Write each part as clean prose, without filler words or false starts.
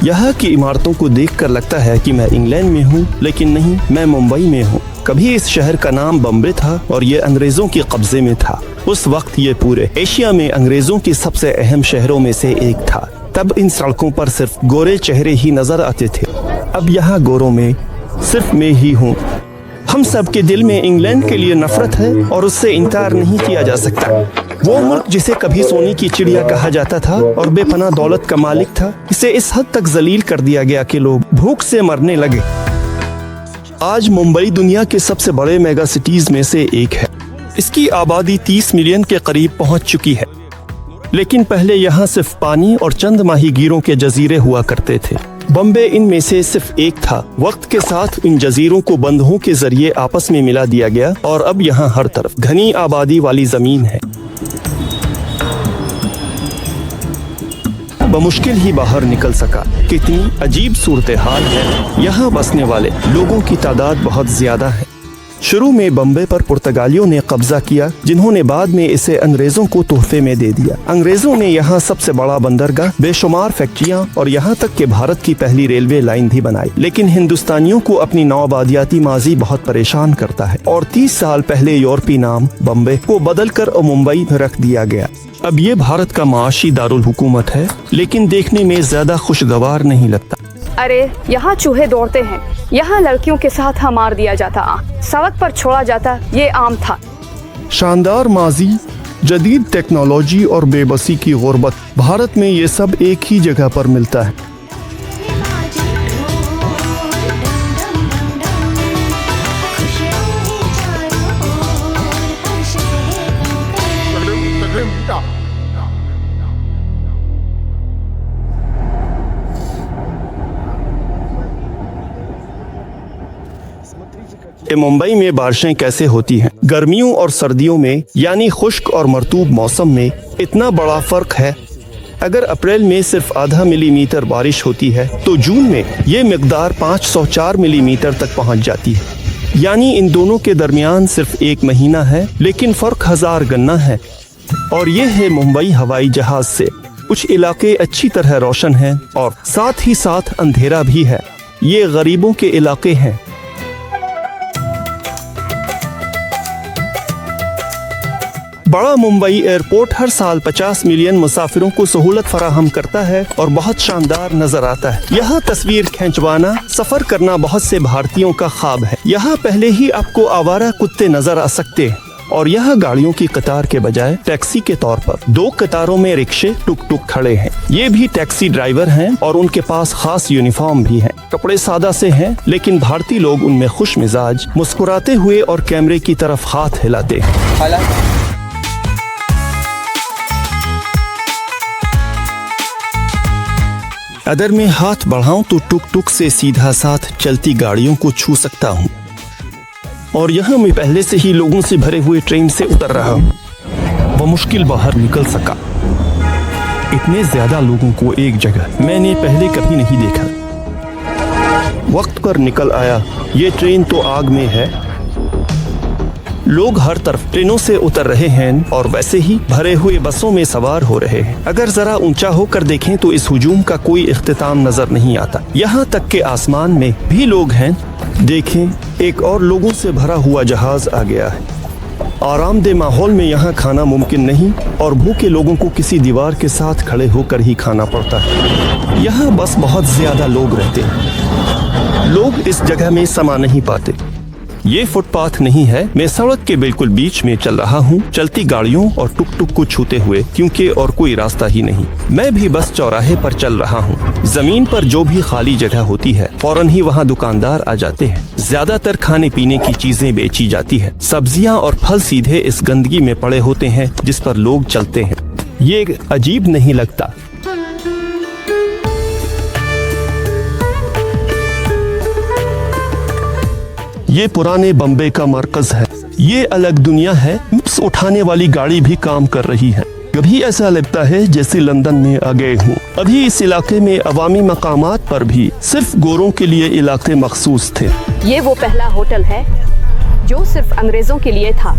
यहाँ की इमारतों को देखकर लगता है कि मैं इंग्लैंड में हूँ, लेकिन नहीं, मैं मुंबई में हूँ। कभी इस शहर का नाम बम्बे था और ये अंग्रेजों के कब्जे में था। उस वक्त ये पूरे एशिया में अंग्रेजों के सबसे अहम शहरों में से एक था। तब इन सड़कों पर सिर्फ गोरे चेहरे ही नजर आते थे। अब यहाँ गोरों में सिर्फ मैं ही हूँ। हम सब के दिल में इंग्लैंड के लिए नफरत है और उससे इनकार नहीं किया जा सकता। वो मुल्क जिसे कभी सोने की चिड़िया कहा जाता था और बेपनाह दौलत का मालिक था, इसे इस हद तक जलील कर दिया गया कि लोग भूख से मरने लगे। आज मुंबई दुनिया के सबसे बड़े मेगा सिटीज में से एक है। इसकी आबादी 30 मिलियन के करीब पहुंच चुकी है, लेकिन पहले यहाँ सिर्फ पानी और चंद माहीगीरों के जजीरे हुआ करते थे। बम्बे इनमें से सिर्फ एक था। वक्त के साथ इन जजीरों को बंधों के जरिए आपस में मिला दिया गया और अब यहाँ हर तरफ घनी आबादी वाली जमीन है। बमुश्किल ही बाहर निकल सका। कितनी अजीब सूरत हाल है। यहाँ बसने वाले लोगों की तादाद बहुत ज्यादा है। शुरू में बम्बे पर पुर्तगालियों ने कब्जा किया, जिन्होंने बाद में इसे अंग्रेजों को तोहफे में दे दिया। अंग्रेजों ने यहाँ सबसे बड़ा बंदरगाह, बेशुमार फैक्ट्रियाँ और यहाँ तक के भारत की पहली रेलवे लाइन भी बनाई। लेकिन हिंदुस्तानियों को अपनी नौआबादियाती माजी बहुत परेशान करता है और 30 साल पहले यूरोपीय नाम बम्बे को बदलकर मुंबई में रख दिया गया। अब ये भारत का माशी दारुल हुकूमत है, लेकिन देखने में ज्यादा खुशगवार नहीं लगता। अरे यहाँ चूहे दौड़ते हैं, यहाँ लड़कियों के साथ मार दिया जाता, सड़क पर छोड़ा जाता, ये आम था। शानदार माजी, जदीद टेक्नोलॉजी और बेबसी की गुर्बत, भारत में ये सब एक ही जगह पर मिलता है। मुंबई में बारिशें कैसे होती हैं? गर्मियों और सर्दियों में, यानी खुश्क और मरतूब मौसम में इतना बड़ा फर्क है। अगर अप्रैल में सिर्फ आधा मिलीमीटर बारिश होती है तो जून में ये मिकदार 504 मिलीमीटर तक पहुंच जाती है। यानी इन दोनों के दरमियान सिर्फ एक महीना है, लेकिन फर्क 1000 गन्ना है। और ये है मुंबई हवाई जहाज से। कुछ इलाके अच्छी तरह रोशन हैं और साथ ही साथ अंधेरा भी है। ये गरीबों के इलाके हैं। बड़ा मुंबई एयरपोर्ट हर साल 50 मिलियन मुसाफिरों को सहूलत फराहम करता है और बहुत शानदार नजर आता है। यहाँ तस्वीर खींचवाना, सफर करना बहुत से भारतीयों का ख्वाब है। यहाँ पहले ही आपको आवारा कुत्ते नजर आ सकते हैं और यहाँ गाड़ियों की कतार के बजाय टैक्सी के तौर पर 2 कतारों में रिक्शे टुक टुक खड़े हैं। ये भी टैक्सी ड्राइवर हैं और उनके पास खास यूनिफॉर्म भी है। कपड़े सादा से हैं, लेकिन भारतीय लोग उनमें खुश मिजाज, मुस्कुराते हुए और कैमरे की तरफ हाथ हिलाते हैं। अगर मैं हाथ बढ़ाऊं तो टुक टुक से सीधा साथ चलती गाड़ियों को छू सकता हूं। और यहाँ मैं पहले से ही लोगों से भरे हुए ट्रेन से उतर रहा हूँ। वो मुश्किल बाहर निकल सका। इतने ज्यादा लोगों को एक जगह मैंने पहले कभी नहीं देखा। वक्त पर निकल आया। ये ट्रेन तो आग में है। लोग हर तरफ ट्रेनों से उतर रहे हैं और वैसे ही भरे हुए बसों में सवार हो रहे हैं। अगर जरा ऊंचा होकर देखें तो इस हुजूम का कोई इख्तिताम नजर नहीं आता। यहाँ तक के आसमान में भी लोग हैं। देखें, एक और लोगों से भरा हुआ जहाज आ गया है। आरामदेह माहौल में यहाँ खाना मुमकिन नहीं और भूखे लोगों को किसी दीवार के साथ खड़े होकर ही खाना पड़ता है। यहाँ बस बहुत ज्यादा लोग रहते हैं। लोग इस जगह में समा नहीं पाते। ये फुटपाथ नहीं है। मैं सड़क के बिल्कुल बीच में चल रहा हूँ, चलती गाड़ियों और टुक टुक को छूते हुए, क्योंकि और कोई रास्ता ही नहीं। मैं भी बस चौराहे पर चल रहा हूँ। जमीन पर जो भी खाली जगह होती है फौरन ही वहाँ दुकानदार आ जाते हैं। ज्यादातर खाने पीने की चीजें बेची जाती है। सब्जियाँ और फल सीधे इस गंदगी में पड़े होते हैं जिस पर लोग चलते हैं। ये अजीब नहीं लगता? ये पुराने बम्बे का मरकज है। ये अलग दुनिया है। उठाने वाली गाड़ी भी काम कर रही है। कभी ऐसा लगता है जैसे लंदन में आ गए हूँ। अभी इस इलाके में अवामी मकामात पर भी सिर्फ गोरों के लिए इलाके मखसूस थे। ये वो पहला होटल है जो सिर्फ अंग्रेजों के लिए था।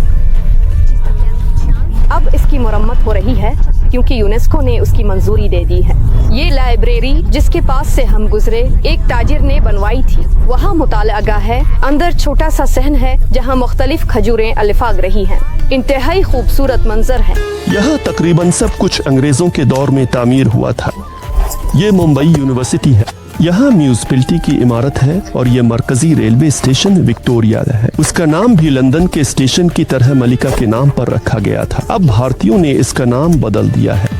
अब इसकी मरम्मत हो रही है क्योंकि यूनेस्को ने उसकी मंजूरी दे दी है। ये लाइब्रेरी जिसके पास से हम गुजरे एक ताजिर ने बनवाई थी। वहाँ मुतालागाह है, अंदर छोटा सा सहन है जहाँ मुख्तलिफ खजूरें अलिफाग रही हैं। इंतहाई खूबसूरत मंजर है। यहाँ तकरीबन सब कुछ अंग्रेजों के दौर में तामीर हुआ था। ये मुंबई यूनिवर्सिटी है। यहाँ म्यूनिसिपैलिटी की इमारत है और ये मरकजी रेलवे स्टेशन विक्टोरिया है। उसका नाम भी लंदन के स्टेशन की तरह मलिका के नाम पर रखा गया था। अब भारतीयों ने इसका नाम बदल दिया है।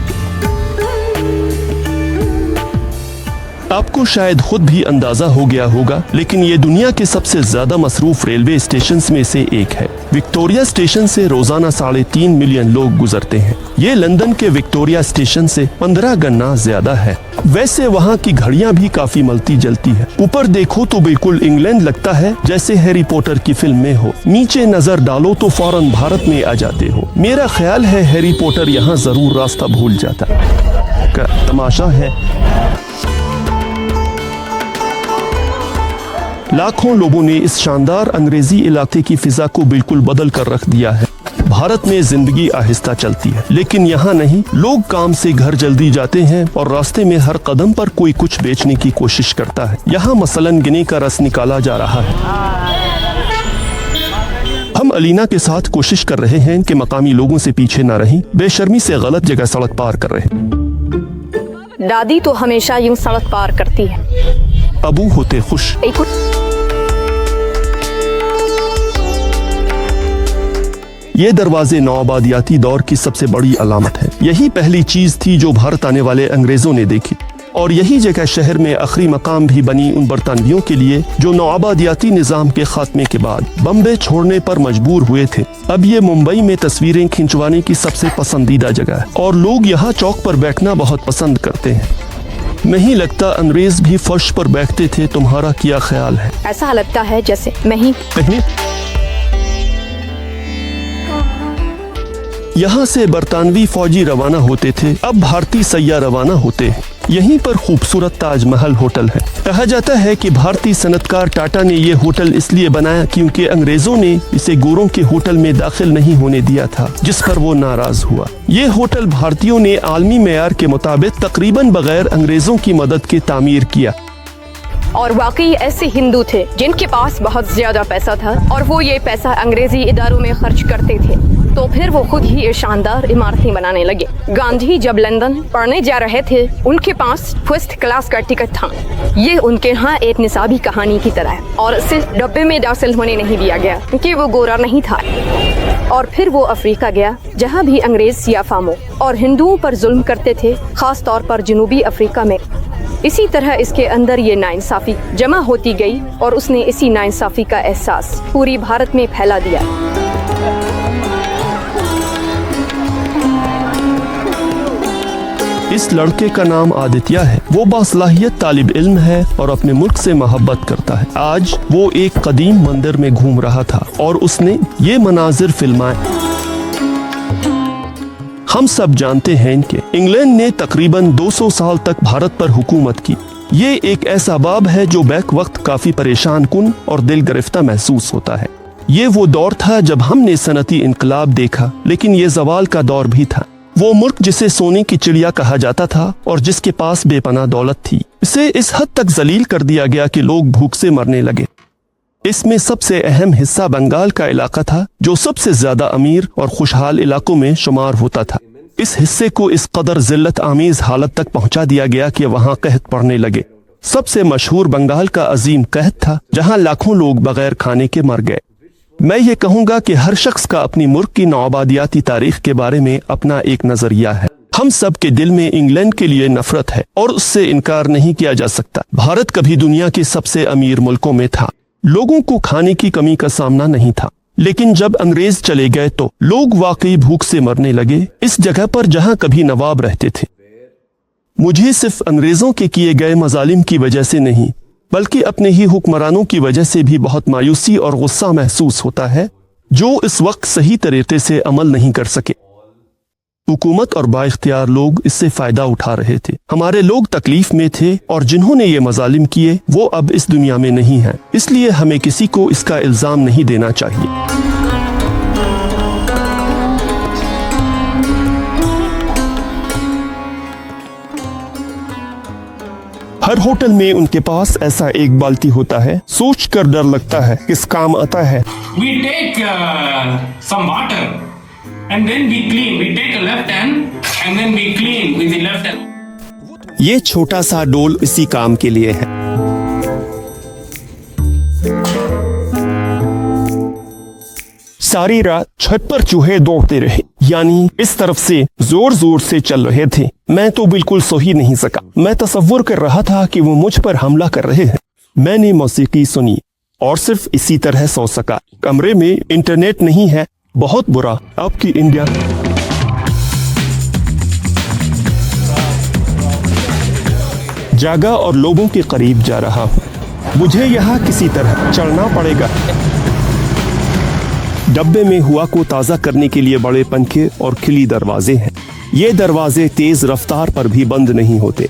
आपको शायद खुद भी अंदाजा हो गया होगा, लेकिन ये दुनिया के सबसे ज्यादा मसरूफ रेलवे स्टेशन में से एक है। विक्टोरिया स्टेशन से रोजाना 3.5 मिलियन लोग गुजरते हैं। ये लंदन के विक्टोरिया स्टेशन से 15 गुना ज्यादा है। वैसे वहाँ की घड़ियाँ भी काफी मलती जलती है। ऊपर देखो तो बिल्कुल इंग्लैंड लगता है, जैसे हैरी पॉटर की फिल्म में हो। नीचे नजर डालो तो फौरन भारत में आ जाते हो। मेरा ख्याल है हैरी पॉटर यहाँ जरूर रास्ता भूल जाता का तमाशा है। लाखों लोगों ने इस शानदार अंग्रेजी इलाके की फिजा को बिल्कुल बदल कर रख दिया है। भारत में जिंदगी आहिस्ता चलती है, लेकिन यहाँ नहीं। लोग काम से घर जल्दी जाते हैं और रास्ते में हर कदम पर कोई कुछ बेचने की कोशिश करता है। यहाँ मसलन गिनी का रस निकाला जा रहा है। हम अलीना के साथ कोशिश कर रहे हैं कि मकामी लोगों से पीछे न रहें। बेशर्मी से गलत जगह सड़क पार कर रहे हैं। दादी तो हमेशा यूं सड़क पार करती है। अबू होते खुश। ये दरवाजे नौआबादियाती दौर की सबसे बड़ी अलामत है। यही पहली चीज थी जो भारत आने वाले अंग्रेजों ने देखी, और यही जगह शहर में आखिरी मकाम भी बनी उन बरतानवियों के लिए जो नौआबादियाती निजाम के खात्मे के बाद बम्बे छोड़ने पर मजबूर हुए थे। अब ये मुंबई में तस्वीरें खिंचवाने की सबसे पसंदीदा जगह है और लोग यहाँ चौक पर बैठना बहुत पसंद करते हैं। नहीं लगता अंग्रेज भी फर्श पर बैठते थे। तुम्हारा क्या ख्याल है? ऐसा लगता है जैसे मैं ही। यहाँ से बरतानवी फौजी रवाना होते थे, अब भारतीय सैया रवाना होते हैं। यहीं पर खूबसूरत ताजमहल होटल है। कहा जाता है कि भारतीय सनतकार टाटा ने ये होटल इसलिए बनाया क्योंकि अंग्रेजों ने इसे गोरों के होटल में दाखिल नहीं होने दिया था, जिस पर वो नाराज हुआ। ये होटल भारतीयों ने आलमी मेयार के मुताबिक तकरीबन बगैर अंग्रेजों की मदद के तामीर किया। और वाकई ऐसे हिंदू थे जिनके पास बहुत ज्यादा पैसा था और वो ये पैसा अंग्रेजी इदारों में खर्च करते थे, तो फिर वो खुद ही ये शानदार इमारतें बनाने लगे। गांधी जब लंदन पढ़ने जा रहे थे, उनके पास फर्स्ट क्लास का टिकट था। ये उनके यहाँ एक निसाबी कहानी की तरह है, और सिर्फ डब्बे में दाखिल होने नहीं दिया गया क्योंकि वो गोरा नहीं था। और फिर वो अफ्रीका गया, जहाँ भी अंग्रेज सियाफामों और हिंदुओं पर जुल्म करते थे, खास तौर पर जनूबी अफ्रीका में। इसी तरह इसके अंदर ये नाइंसाफी जमा होती गई और उसने इसी नाइंसाफी का एहसास पूरी भारत में फैला दिया। इस लड़के का नाम आदित्य है। वो बासलाहियत तालिब इल्म है और अपने मुल्क से मोहब्बत करता है। आज वो एक कदीम मंदिर में घूम रहा था और उसने ये मनाजिर फिल्माए। हम सब जानते हैं कि इंग्लैंड ने तकरीबन 200 साल तक भारत पर हुकूमत की। ये एक ऐसा बाब है जो बैक वक्त काफी परेशान कुन और दिल गिरफ्ता महसूस होता है। ये वो दौर था जब हमने सनती इनकलाब देखा, लेकिन ये जवाल का दौर भी था। वो मुल्क जिसे सोने की चिड़िया कहा जाता था और जिसके पास बेपनाह दौलत थी, इसे इस हद तक जलील कर दिया गया कि लोग भूख से मरने लगे। इसमें सबसे अहम हिस्सा बंगाल का इलाका था, जो सबसे ज्यादा अमीर और खुशहाल इलाकों में शुमार होता था। इस हिस्से को इस कदर जिल्लत आमीज हालत तक पहुंचा दिया गया कि वहां कहत पड़ने लगे। सबसे मशहूर बंगाल का अजीम कहत था, जहां लाखों लोग बगैर खाने के मर गए। मैं ये कहूँगा कि हर शख्स का अपनी मुल्क की नौआबादियाती तारीख के बारे में अपना एक नजरिया है। हम सब के दिल में इंग्लैंड के लिए नफरत है और उससे इनकार नहीं किया जा सकता। भारत कभी दुनिया के सबसे अमीर मुल्कों में था। लोगों को खाने की कमी का सामना नहीं था, लेकिन जब अंग्रेज चले गए तो लोग वाकई भूख से मरने लगे, इस जगह पर जहां कभी नवाब रहते थे। मुझे सिर्फ अंग्रेजों के किए गए मजालिम की वजह से नहीं, बल्कि अपने ही हुक्मरानों की वजह से भी बहुत मायूसी और गुस्सा महसूस होता है, जो इस वक्त सही तरीके से अमल नहीं कर सके। हुकूमत और बाइख्तियार लोग इससे फायदा उठा रहे थे। हमारे लोग तकलीफ में थे और जिन्होंने ये मजालिम किए वो अब इस दुनिया में नहीं है, इसलिए हमें किसी को इसका इल्जाम नहीं देना चाहिए। हर होटल में उनके पास ऐसा एक बाल्टी होता है। सोच कर डर लगता है किस काम आता है। We take some water and then we clean. We take a left hand and then we clean with the left hand. ये छोटा सा डोल इसी काम के लिए है। सारी रात छत पर चूहे दौड़ते रहे, यानी इस तरफ से जोर जोर से चल रहे थे। मैं तो बिल्कुल सो ही नहीं सका। मैं तसव्वुर कर रहा था कि वो मुझ पर हमला कर रहे हैं। मैंने मौसीकी सुनी और सिर्फ इसी तरह सो सका। कमरे में इंटरनेट नहीं है। बहुत बुरा। आपकी इंडिया जागा और लोगों के करीब जा रहा हूँ। मुझे यहाँ किसी तरह चढ़ना पड़ेगा। डब्बे में हुआ को ताज़ा करने के लिए बड़े पंखे और खिली दरवाजे हैं। ये दरवाजे तेज रफ्तार पर भी बंद नहीं होते।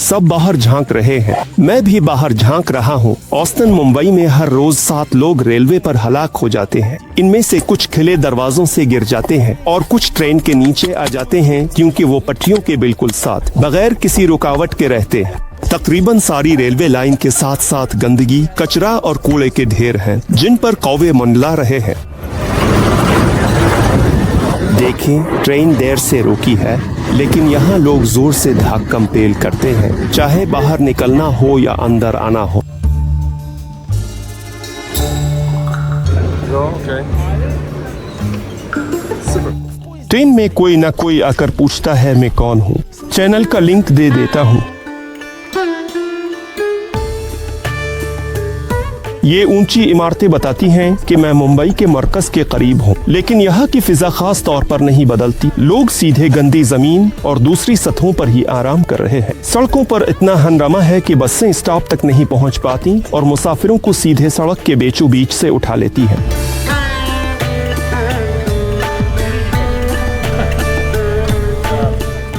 सब बाहर झांक रहे हैं। मैं भी बाहर झांक रहा हूँ। औसतन मुंबई में हर रोज 7 लोग रेलवे पर हलाक हो जाते हैं। इनमें से कुछ खिले दरवाजों से गिर जाते हैं और कुछ ट्रेन के नीचे आ जाते हैं, क्योंकि वो पटरियों के बिल्कुल साथ बगैर किसी रुकावट के रहते हैं। तकरीबन सारी रेलवे लाइन के साथ साथ गंदगी, कचरा और कूड़े के ढेर हैं, जिन पर कौवे मंडला रहे हैं। देखें, ट्रेन देर से रुकी है, लेकिन यहाँ लोग जोर से धक्कम पेल करते हैं, चाहे बाहर निकलना हो या अंदर आना हो। ट्रेन में कोई ना कोई आकर पूछता है मैं कौन हूँ। चैनल का लिंक दे देता हूँ। ये ऊंची इमारतें बताती हैं कि मैं मुंबई के मरकज के करीब हूँ, लेकिन यहाँ की फिजा खास तौर पर नहीं बदलती। लोग सीधे गंदी जमीन और दूसरी सतहों पर ही आराम कर रहे हैं। सड़कों पर इतना हंगामा है कि बसें स्टॉप तक नहीं पहुँच पाती और मुसाफिरों को सीधे सड़क के बीचों बीच से उठा लेती हैं।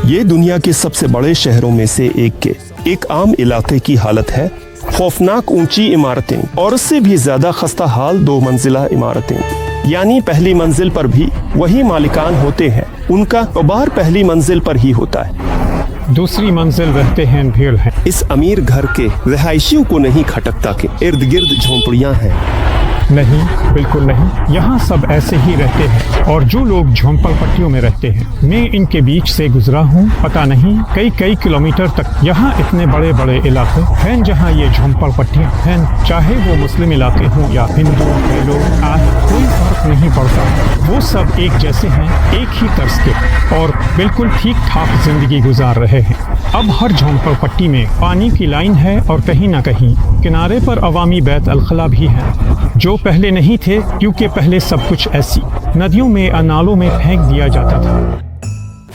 ये दुनिया के सबसे बड़े शहरों में से एक आम इलाके की हालत है। खौफनाक ऊंची इमारतें और उससे भी ज्यादा खस्ता हाल 2 मंजिला इमारतें, यानी पहली मंजिल पर भी वही मालिकान होते हैं। उनका कारोबार पहली मंजिल पर ही होता है। दूसरी मंजिल रहते हैं भीड़ है। इस अमीर घर के रिहायशियों को नहीं खटकता के इर्द गिर्द झोंपड़ियां हैं। नहीं, बिल्कुल नहीं। यहाँ सब ऐसे ही रहते हैं, और जो लोग झोंपड़ पट्टियों में रहते हैं, मैं इनके बीच से गुजरा हूँ। पता नहीं कई किलोमीटर तक यहाँ इतने बड़े बड़े इलाके हैं जहाँ ये झोंपड़ पट्टियाँ हैं। चाहे वो मुस्लिम इलाके हों या हिंदू लोग, कोई फर्क नहीं पड़ता। वो सब एक जैसे हैं, एक ही तर्ज के, और बिल्कुल ठीक ठाक जिंदगी गुजार रहे हैं। अब हर झोंपड़ पट्टी में पानी की लाइन है, और कहीं ना कहीं किनारे पर अवामी बैत अलखला भी है, जो पहले नहीं थे, क्योंकि पहले सब कुछ ऐसी नदियों में और नालों में फेंक दिया जाता था।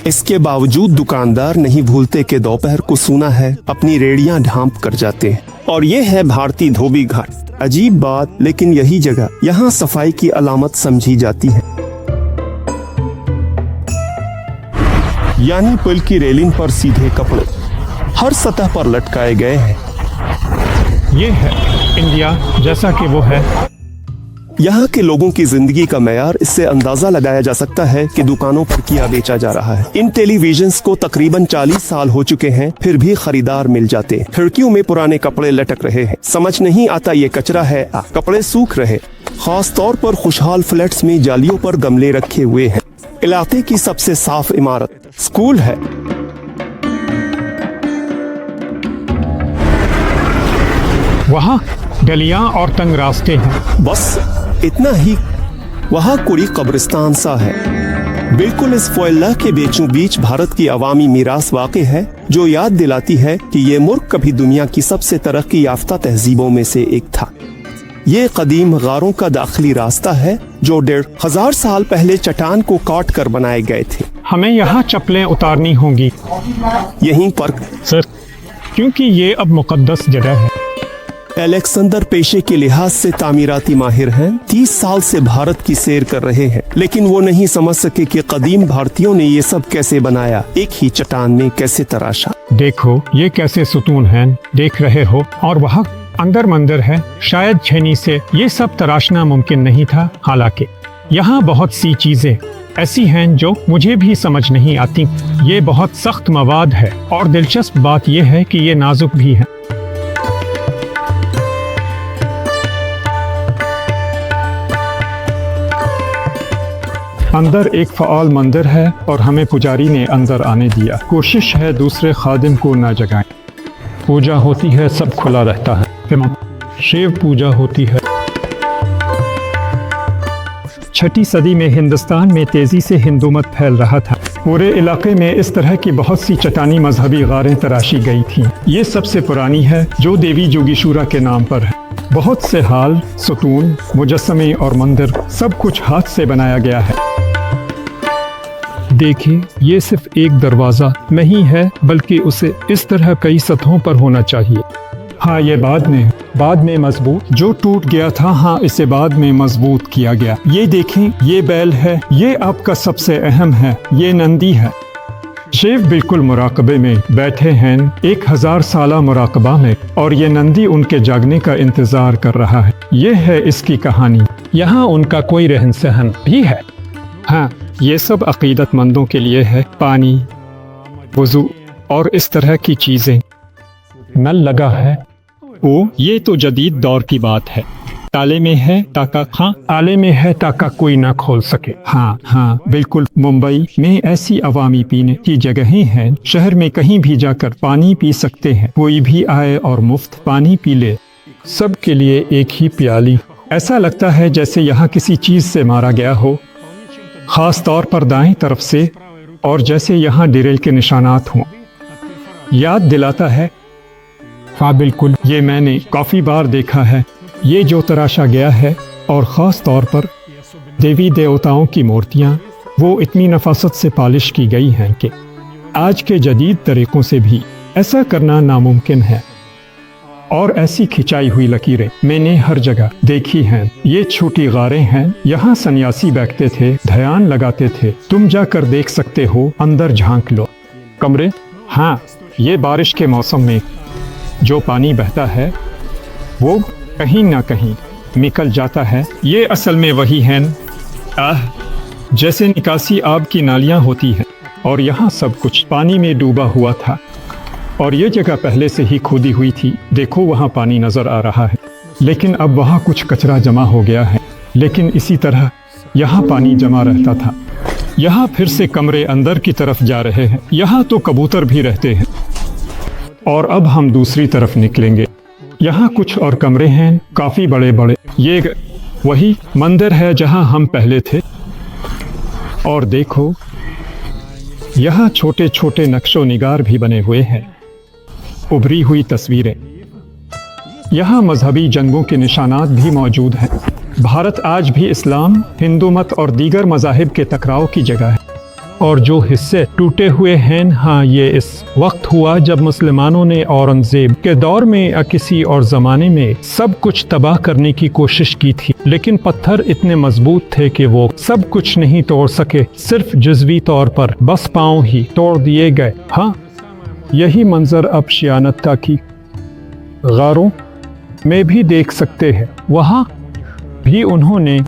इसके बावजूद दुकानदार नहीं भूलते कि दोपहर को सूना है, अपनी रेड़ियां ढांप कर जाते हैं। और ये है भारतीय धोबी घाट। अजीब बात, लेकिन यही जगह यहाँ सफाई की अलामत समझी जाती है। यानी पुल की रेलिंग पर सीधे कपड़े हर सतह पर लटकाए गए हैं। ये है इंडिया जैसा कि वो है। यहाँ के लोगों की जिंदगी का मैयार इससे अंदाजा लगाया जा सकता है कि दुकानों पर क्या बेचा जा रहा है। इन टेलीविजन्स को तकरीबन 40 साल हो चुके हैं, फिर भी खरीदार मिल जाते हैं। खिड़कियों में पुराने कपड़े लटक रहे हैं। समझ नहीं आता ये कचरा है, कपड़े सूख रहे। खास तौर पर खुशहाल फ्लैट्स में जालियों पर गमले रखे हुए हैं। इलाके की सबसे साफ इमारत स्कूल है। वहाँ गलियां और तंग रास्ते हैं। बस इतना ही। वहाँ कुड़ी कब्रिस्तान सा है। बिल्कुल इस फ़ौल्ला के बीचों बीच भारत की अवामी मीरास वाक़े है, जो याद दिलाती है कि ये मुल्क कभी दुनिया की सबसे तरक्की याफ्ता तहजीबों में से एक था। ये कदीम गारों का दाखिली रास्ता है, जो 1500 साल पहले चट्टान को काट कर बनाए गए थे। हमें यहाँ चप्पलें उतारनी होंगी। यहीं पर सर, क्योंकि ये अब मुकद्दस जगह है। अलेक्जेंडर पेशे के लिहाज से तामीराती माहिर हैं। 30 साल से भारत की सैर कर रहे हैं, लेकिन वो नहीं समझ सके कि कदीम भारतीयों ने ये सब कैसे बनाया, एक ही चट्टान में कैसे तराशा। देखो ये कैसे सुतून हैं, देख रहे हो, और वहाँ अंदर मंदिर है। शायद छेनी से ये सब तराशना मुमकिन नहीं था। हालांकि यहाँ बहुत सी चीजें ऐसी हैं जो मुझे भी समझ नहीं आती। ये बहुत सख्त मवाद है, और दिलचस्प बात यह है कि ये नाजुक भी है। अंदर एक फ़आल मंदिर है और हमें पुजारी ने अंदर आने दिया। कोशिश है दूसरे खादिम को ना जगाएं। पूजा होती है, सब खुला रहता है। शिव पूजा होती है। 6ठी सदी में हिंदुस्तान में तेज़ी से हिंदू मत फैल रहा था। पूरे इलाके में इस तरह की बहुत सी चट्टानी मजहबी गारें तराशी गई थीं। ये सबसे पुरानी है जो देवी जोगीशूरा के नाम पर है। बहुत से हाल, सुतून, मुजस्समे और मंदिर सब कुछ हाथ से बनाया गया है। देखिए, ये सिर्फ एक दरवाज़ा नहीं है, बल्कि उसे इस तरह कई सतहों पर होना चाहिए। हाँ, ये बाद में मजबूत जो टूट गया था। हाँ, इसे बाद में मजबूत किया गया। ये देखें, ये बैल है, ये आपका सबसे अहम है, ये नंदी है। शिव बिल्कुल मुराकबे में बैठे हैं, 1000 साला मुराकबा में, और ये नंदी उनके जागने का इंतजार कर रहा है। ये है इसकी कहानी। यहाँ उनका कोई रहन सहन भी है। हाँ, ये सब अकीदतमंदों के लिए है। पानी, वुज़ू और इस तरह की चीजें। नल लगा है। ओ, ये तो जदीद दौर की बात है। ताले में है ताका, हाँ आले में है ताका कोई ना खोल सके। हाँ बिल्कुल। मुंबई में ऐसी अवामी पीने की जगहें हैं, शहर में कहीं भी जाकर पानी पी सकते हैं। कोई भी आए और मुफ्त पानी पी ले। सबके लिए एक ही प्याली। ऐसा लगता है जैसे यहाँ किसी चीज से मारा गया हो, खास तौर पर दाएं तरफ से, और जैसे यहाँ डिरेल के निशानात हों। याद दिलाता है। हाँ बिल्कुल, ये मैंने काफी बार देखा है। ये जो तराशा गया है, और ख़ास तौर पर देवी देवताओं की मूर्तियाँ, वो इतनी नफासत से पालिश की गई हैं कि आज के जदीद तरीक़ों से भी ऐसा करना नामुमकिन है। और ऐसी खिंचाई हुई लकीरें मैंने हर जगह देखी हैं। ये छोटी गारें हैं, यहाँ सन्यासी बैठते थे, ध्यान लगाते थे। तुम जाकर देख सकते हो, अंदर झांक लो। कमरे, हाँ, ये बारिश के मौसम में जो पानी बहता है वो कहीं ना कहीं निकल जाता है। ये असल में वही है जैसे निकासी आब की नालियाँ होती हैं, और यहाँ सब कुछ पानी में डूबा हुआ था। और ये जगह पहले से ही खोदी हुई थी। देखो, वहाँ पानी नजर आ रहा है, लेकिन अब वहाँ कुछ कचरा जमा हो गया है। लेकिन इसी तरह यहाँ पानी जमा रहता था। यहाँ फिर से कमरे अंदर की तरफ जा रहे हैं। यहाँ तो कबूतर भी रहते हैं। और अब हम दूसरी तरफ निकलेंगे। यहाँ कुछ और कमरे हैं, काफी बड़े बड़े। ये वही मंदिर है जहाँ हम पहले थे। और देखो, यहाँ छोटे छोटे नक्शो निगार भी बने हुए हैं, उभरी हुई तस्वीरें। यहाँ मजहबी जंगों के निशानात भी मौजूद हैं। भारत आज भी इस्लाम, हिंदू मत और दीगर मज़ाहिब के टकराव की जगह है। और जो हिस्से टूटे हुए हैं, हाँ, ये इस वक्त हुआ जब मुसलमानों ने औरंगजेब के दौर में या किसी और ज़माने में सब कुछ तबाह करने की कोशिश की थी। लेकिन पत्थर इतने मजबूत थे कि वो सब कुछ नहीं तोड़ सके, सिर्फ जुज़वी तौर पर बस पाँव ही तोड़ दिए गए। हाँ, यही मंजर अब शियानत्ता की गारों में भी देख सकते हैं। वहाँ भी उन्होंने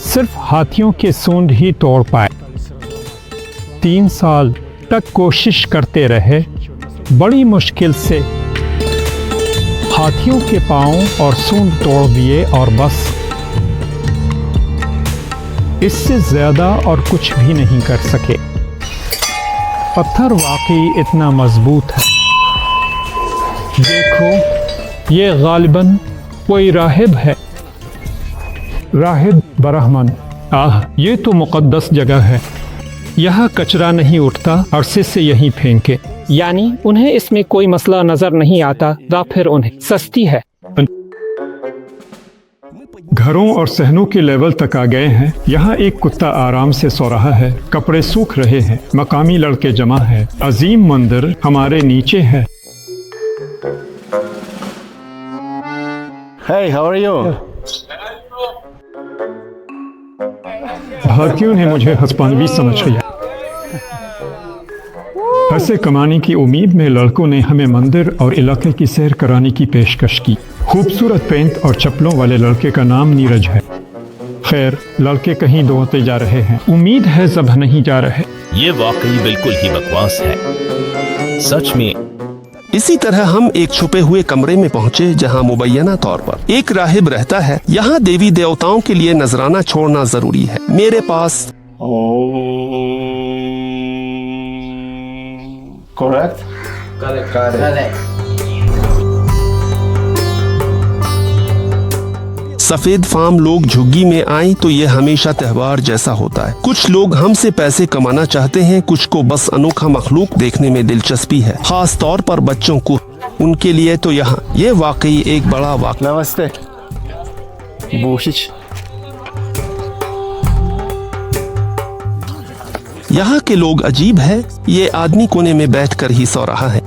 सिर्फ हाथियों के सूंड ही तोड़ पाए। 3 साल तक कोशिश करते रहे, बड़ी मुश्किल से हाथियों के पांव और सूंड तोड़ दिए, और बस इससे ज्यादा और कुछ भी नहीं कर सके। पत्थर वाकई इतना मजबूत है। देखो, ये गालिबन कोई राहिब है, राहिब ब्राह्मण। ये तो मुक़द्दस जगह है। यहाँ कचरा नहीं उठता, अरसे से यहीं फेंके। यानी उन्हें इसमें कोई मसला नजर नहीं आता, या फिर उन्हें सस्ती है। घरों और सहनों के लेवल तक आ गए हैं। यहाँ एक कुत्ता आराम से सो रहा है, कपड़े सूख रहे हैं, मकामी लड़के जमा है। अजीम मंदिर हमारे नीचे है। Hey, how are you? भारतीयों ने मुझे हस्पानवी समझ लिया। पैसे कमाने की उम्मीद में लड़कों ने हमें मंदिर और इलाके की सैर कराने की पेशकश की। खूबसूरत पेंट और चप्पलों वाले लड़के का नाम नीरज है। खैर, लड़के कहीं दौड़ते जा रहे हैं। उम्मीद है सब नहीं जा रहे। ये वाकई बिल्कुल ही बकवास है, सच में। इसी तरह हम एक छुपे हुए कमरे में पहुंचे जहां मुबैना तौर पर एक राहिब रहता है। यहाँ देवी देवताओं के लिए नजराना छोड़ना जरूरी है। मेरे पास Correct? सफेद फार्म लोग झुग्गी में आए तो ये हमेशा त्योहार जैसा होता है। कुछ लोग हमसे पैसे कमाना चाहते हैं, कुछ को बस अनोखा मखलूक देखने में दिलचस्पी है, खास तौर पर बच्चों को। उनके लिए तो यहाँ ये वाकई एक बड़ा वाक़या। नमस्ते। यहाँ के लोग अजीब है। ये आदमी कोने में बैठकर ही सो रहा है।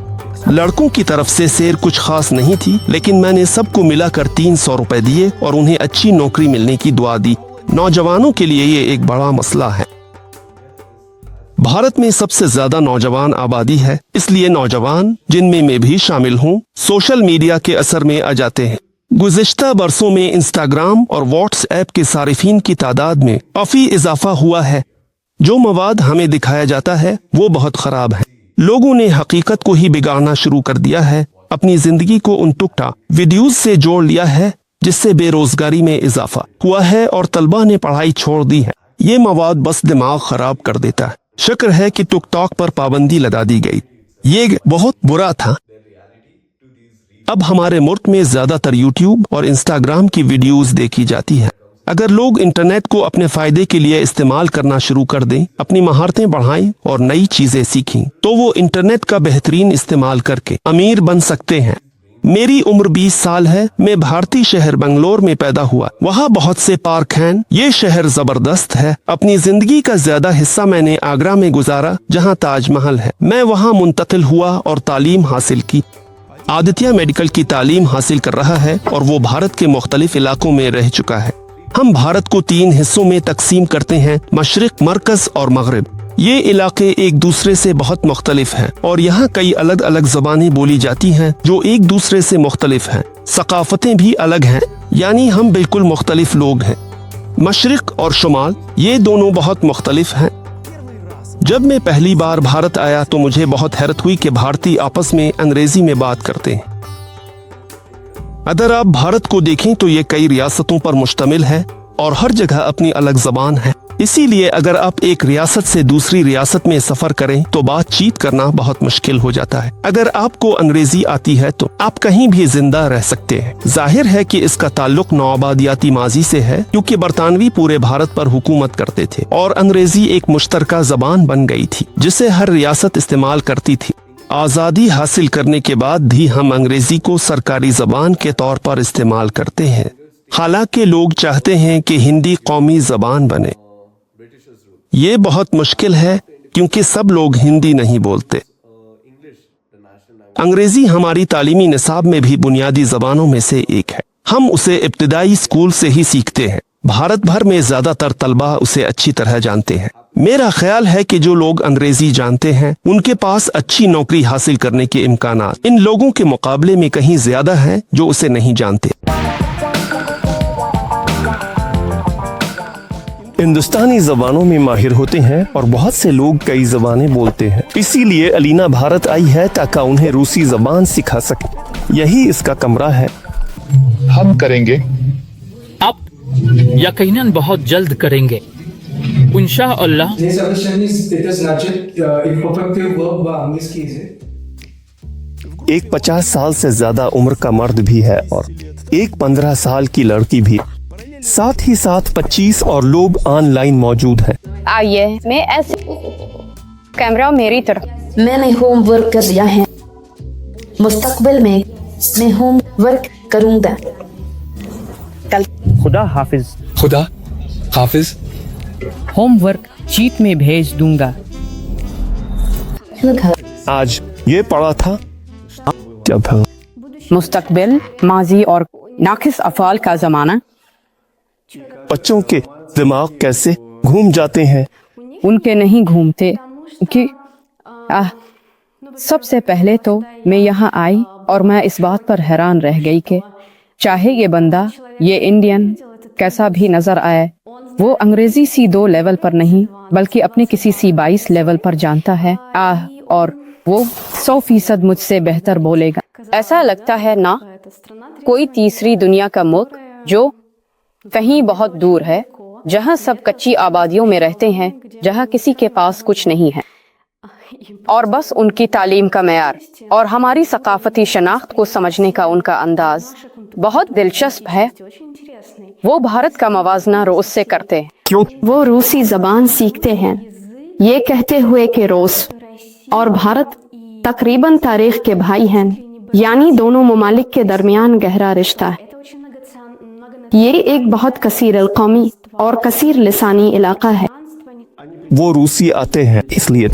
लड़कों की तरफ से शेर कुछ खास नहीं थी, लेकिन मैंने सबको मिलाकर 300 रुपए दिए और उन्हें अच्छी नौकरी मिलने की दुआ दी। नौजवानों के लिए ये एक बड़ा मसला है। भारत में सबसे ज्यादा नौजवान आबादी है, इसलिए नौजवान, जिनमें मैं भी शामिल हूँ, सोशल मीडिया के असर में आ जाते हैं। गुज़िश्ता बरसों में इंस्टाग्राम और व्हाट्सएप के सारिफीन की तादाद में काफी इजाफा हुआ है। जो मवाद हमें दिखाया जाता है वो बहुत खराब है। लोगों ने हकीकत को ही बिगाड़ना शुरू कर दिया है। अपनी जिंदगी को उन टुकड़ा वीडियोज से जोड़ लिया है जिससे बेरोजगारी में इजाफा हुआ है और तलबा ने पढ़ाई छोड़ दी है। ये मवाद बस दिमाग खराब कर देता है। शुक्र है कि टिकटॉक पर पाबंदी लगा दी गई। ये बहुत बुरा था। अब हमारे मुल्क में ज्यादातर यूट्यूब और इंस्टाग्राम की वीडियोस देखी जाती है। अगर लोग इंटरनेट को अपने फायदे के लिए इस्तेमाल करना शुरू कर दें, अपनी महारतें बढ़ाएं और नई चीजें सीखें, तो वो इंटरनेट का बेहतरीन इस्तेमाल करके अमीर बन सकते हैं। मेरी उम्र 20 साल है। मैं भारतीय शहर बंगलोर में पैदा हुआ। वहाँ बहुत से पार्क हैं। ये शहर जबरदस्त है। अपनी जिंदगी का ज्यादा हिस्सा मैंने आगरा में गुजारा, जहाँ ताजमहल है। मैं वहाँ मुंतकिल हुआ और तालीम हासिल की। आदित्य मेडिकल की तालीम हासिल कर रहा है और वो भारत के मुख्तलिफ इलाकों में रह चुका है। हम भारत को 3 हिस्सों में तकसीम करते हैं, मशरिक, मरकज और मगरिब। ये इलाके एक दूसरे से बहुत मुख्तलिफ हैं और यहाँ कई अलग अलग ज़बानें बोली जाती हैं जो एक दूसरे से मुख्तलिफ हैं। सकाफतें भी अलग हैं, यानी हम बिल्कुल मुख्तलिफ लोग हैं। मशरिक और शुमाल ये दोनों बहुत मुख्तलिफ हैं। जब मैं पहली बार भारत आया तो मुझे बहुत हैरत हुई कि भारतीय आपस में अंग्रेजी में बात करते हैं। अगर आप भारत को देखें तो ये कई रियासतों पर मुश्तमिल है और हर जगह अपनी अलग ज़बान है। इसीलिए अगर आप एक रियासत से दूसरी रियासत में सफर करें तो बातचीत करना बहुत मुश्किल हो जाता है। अगर आपको अंग्रेजी आती है तो आप कहीं भी जिंदा रह सकते हैं। जाहिर है कि इसका ताल्लुक नौआबादियाती माजी से है, क्योंकि बरतानवी पूरे भारत पर हुकूमत करते थे और अंग्रेजी एक मुश्तरका ज़बान बन गई थी जिसे हर रियासत इस्तेमाल करती थी। आज़ादी हासिल करने के बाद भी हम अंग्रेजी को सरकारी ज़बान के तौर पर इस्तेमाल करते हैं, हालांकि लोग चाहते हैं कि हिंदी कौमी ज़बान बने। ये बहुत मुश्किल है क्योंकि सब लोग हिंदी नहीं बोलते। अंग्रेजी हमारी तालीमी निसाब में भी बुनियादी ज़बानों में से एक है। हम उसे इब्तिदाई स्कूल से ही सीखते हैं। भारत भर में ज्यादातर तलबा उसे अच्छी तरह जानते हैं। मेरा ख्याल है कि जो लोग अंग्रेजी जानते हैं उनके पास अच्छी नौकरी हासिल करने के इम्कानात इन लोगों के मुकाबले में कहीं ज्यादा हैं जो उसे नहीं जानते। हिंदुस्तानी जबानों में माहिर होते हैं और बहुत से लोग कई जबानें बोलते हैं। इसीलिए अलीना भारत आई है ताकि उन्हें रूसी जबान सिखा सके। यही इसका कमरा है। हम करेंगे। आप यकीनन बहुत जल्द करेंगे इंशाअल्लाह। एक 50 साल से ज्यादा उम्र का मर्द भी है और एक 15 साल की लड़की भी। साथ ही साथ 25 और लोग ऑनलाइन मौजूद हैं। आइए, मैं ऐसे कैमरा मेरी तरफ। मैंने होमवर्क कर लिया है। मुस्तकबिल में मैं होमवर्क करूंगा। कल खुदा हाफिज। खुदा हाफिज। होमवर्क शीट में भेज दूंगा। आज ये पढ़ा था। जब मुस्तकबिल, माजी और नाकिस अफ़ाल का ज़माना। बच्चों के दिमाग कैसे घूम जाते हैं। उनके नहीं घूमते कि सबसे पहले तो मैं यहाँ आई और मैं इस बात पर हैरान रह गई कि चाहे ये बंदा, ये इंडियन कैसा भी नजर आए, वो अंग्रेजी C2 लेवल पर नहीं बल्कि अपने किसी C22 लेवल पर जानता है। और वो 100% मुझसे बेहतर बोलेगा। ऐसा लगता है ना कोई तीसरी दुनिया का मुल्क जो कहीं बहुत दूर है, जहाँ सब कच्ची आबादियों में रहते हैं, जहाँ किसी के पास कुछ नहीं है और बस उनकी तालीम का मेयार और हमारी सकाफती शनाख्त को समझने का उनका अंदाज बहुत दिलचस्प है। वो भारत का मवाजना रूस से करते हैं। क्यों? वो रूसी जबान सीखते हैं, ये कहते हुए कि रूस और भारत तकरीबन तारीख के भाई हैं, यानी दोनों ममालिक के दरमियान गहरा रिश्ता है। ये एक बहुत कसीर अलकौमी और कसीर लिसानी इलाका है। वो रूसी आते हैं इसलिए।